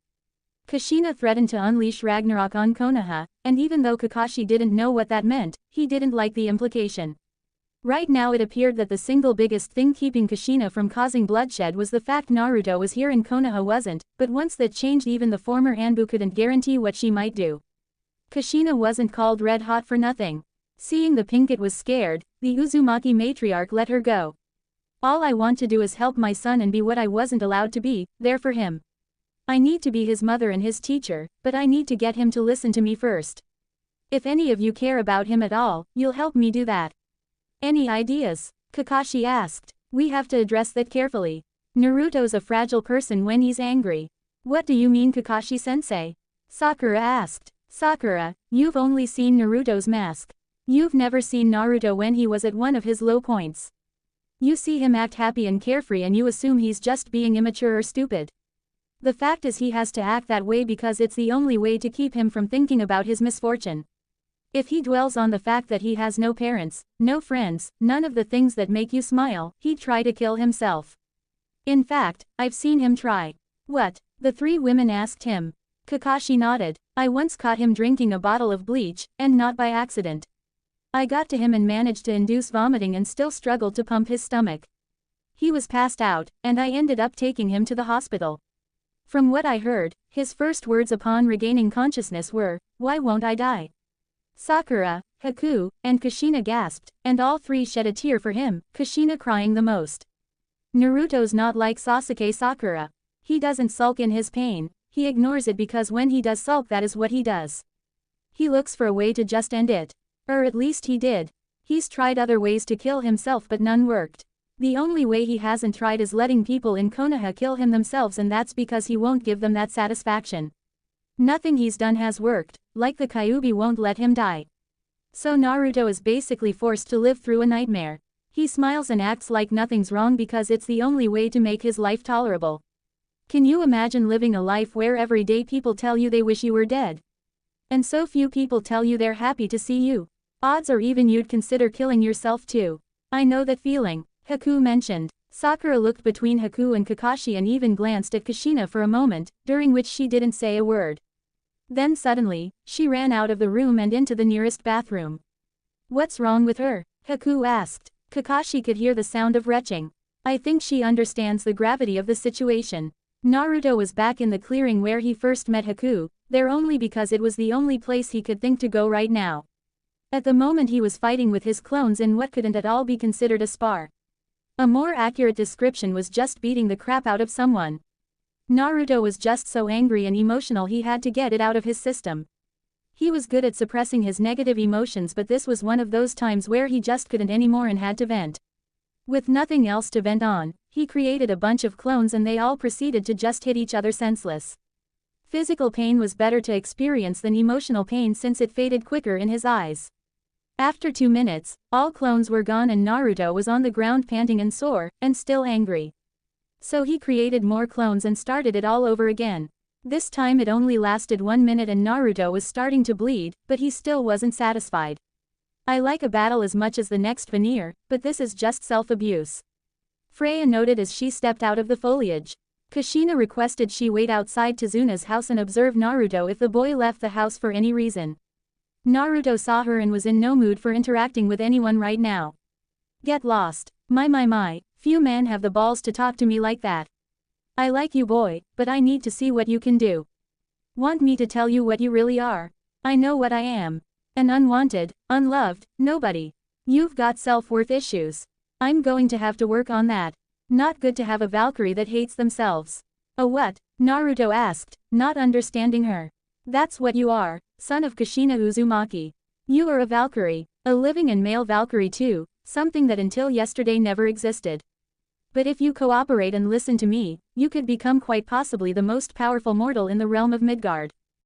Kushina threatened to unleash Ragnarok on Konoha, and even though Kakashi didn't know what that meant, he didn't like the implication. Right now it appeared that the single biggest thing keeping Kushina from causing bloodshed was the fact Naruto was here and Konoha wasn't, but once that changed even the former Anbu couldn't guarantee what she might do. Kushina wasn't called red hot for nothing. Seeing the Pinkett was scared, the Uzumaki matriarch let her go. All I want to do is help my son and be what I wasn't allowed to be, there for him. I need to be his mother and his teacher, but I need to get him to listen to me first. If any of you care about him at all, you'll help me do that. Any ideas? Kakashi asked. We have to address that carefully. Naruto's a fragile person when he's angry. What do you mean, Kakashi-sensei? Sakura asked. Sakura, you've only seen Naruto's mask. You've never seen Naruto when he was at one of his low points. You see him act happy and carefree and you assume he's just being immature or stupid. The fact is he has to act that way because it's the only way to keep him from thinking about his misfortune. If he dwells on the fact that he has no parents, no friends, none of the things that make you smile, he'd try to kill himself. In fact, I've seen him try. What? The three women asked him. Kakashi nodded. I once caught him drinking a bottle of bleach, and not by accident. I got to him and managed to induce vomiting and still struggled to pump his stomach. He was passed out, and I ended up taking him to the hospital. From what I heard, his first words upon regaining consciousness were, "Why won't I die?" Sakura, Haku, and Kushina gasped, and all three shed a tear for him, Kushina crying the most. Naruto's not like Sasuke Sakura. He doesn't sulk in his pain, he ignores it because when he does sulk that is what he does. He looks for a way to just end it. Or at least he did. He's tried other ways to kill himself but none worked. The only way he hasn't tried is letting people in Konoha kill him themselves, and that's because he won't give them that satisfaction. Nothing he's done has worked, like the Kyuubi won't let him die. So Naruto is basically forced to live through a nightmare. He smiles and acts like nothing's wrong because it's the only way to make his life tolerable. Can you imagine living a life where every day people tell you they wish you were dead? And so few people tell you they're happy to see you. Odds are even you'd consider killing yourself too. I know that feeling, Haku mentioned. Sakura looked between Haku and Kakashi and even glanced at Kushina for a moment, during which she didn't say a word. Then suddenly, she ran out of the room and into the nearest bathroom. What's wrong with her? Haku asked. Kakashi could hear the sound of retching. I think she understands the gravity of the situation. Naruto was back in the clearing where he first met Haku, there only because it was the only place he could think to go right now. At the moment he was fighting with his clones in what couldn't at all be considered a spar. A more accurate description was just beating the crap out of someone. Naruto was just so angry and emotional he had to get it out of his system. He was good at suppressing his negative emotions, but this was one of those times where he just couldn't anymore and had to vent. With nothing else to vent on, he created a bunch of clones and they all proceeded to just hit each other senseless. Physical pain was better to experience than emotional pain since it faded quicker in his eyes. After 2 minutes, all clones were gone and Naruto was on the ground panting and sore, and still angry. So he created more clones and started it all over again. This time it only lasted 1 minute and Naruto was starting to bleed, but he still wasn't satisfied. I like a battle as much as the next veneer, but this is just self-abuse. Freya noted as she stepped out of the foliage. Kushina requested she wait outside Tezuna's house and observe Naruto if the boy left the house for any reason. Naruto saw her and was in no mood for interacting with anyone right now. Get lost. My, few men have the balls to talk to me like that. I like you boy, but I need to see what you can do. Want me to tell you what you really are? I know what I am. An unwanted, unloved, nobody. You've got self-worth issues. I'm going to have to work on that. Not good to have a Valkyrie that hates themselves. A what? Naruto asked, not understanding her. That's what you are, son of Kushina Uzumaki. You are a Valkyrie, a living and male Valkyrie too, something that until yesterday never existed. But if you cooperate and listen to me, you could become quite possibly the most powerful mortal in the realm of Midgard.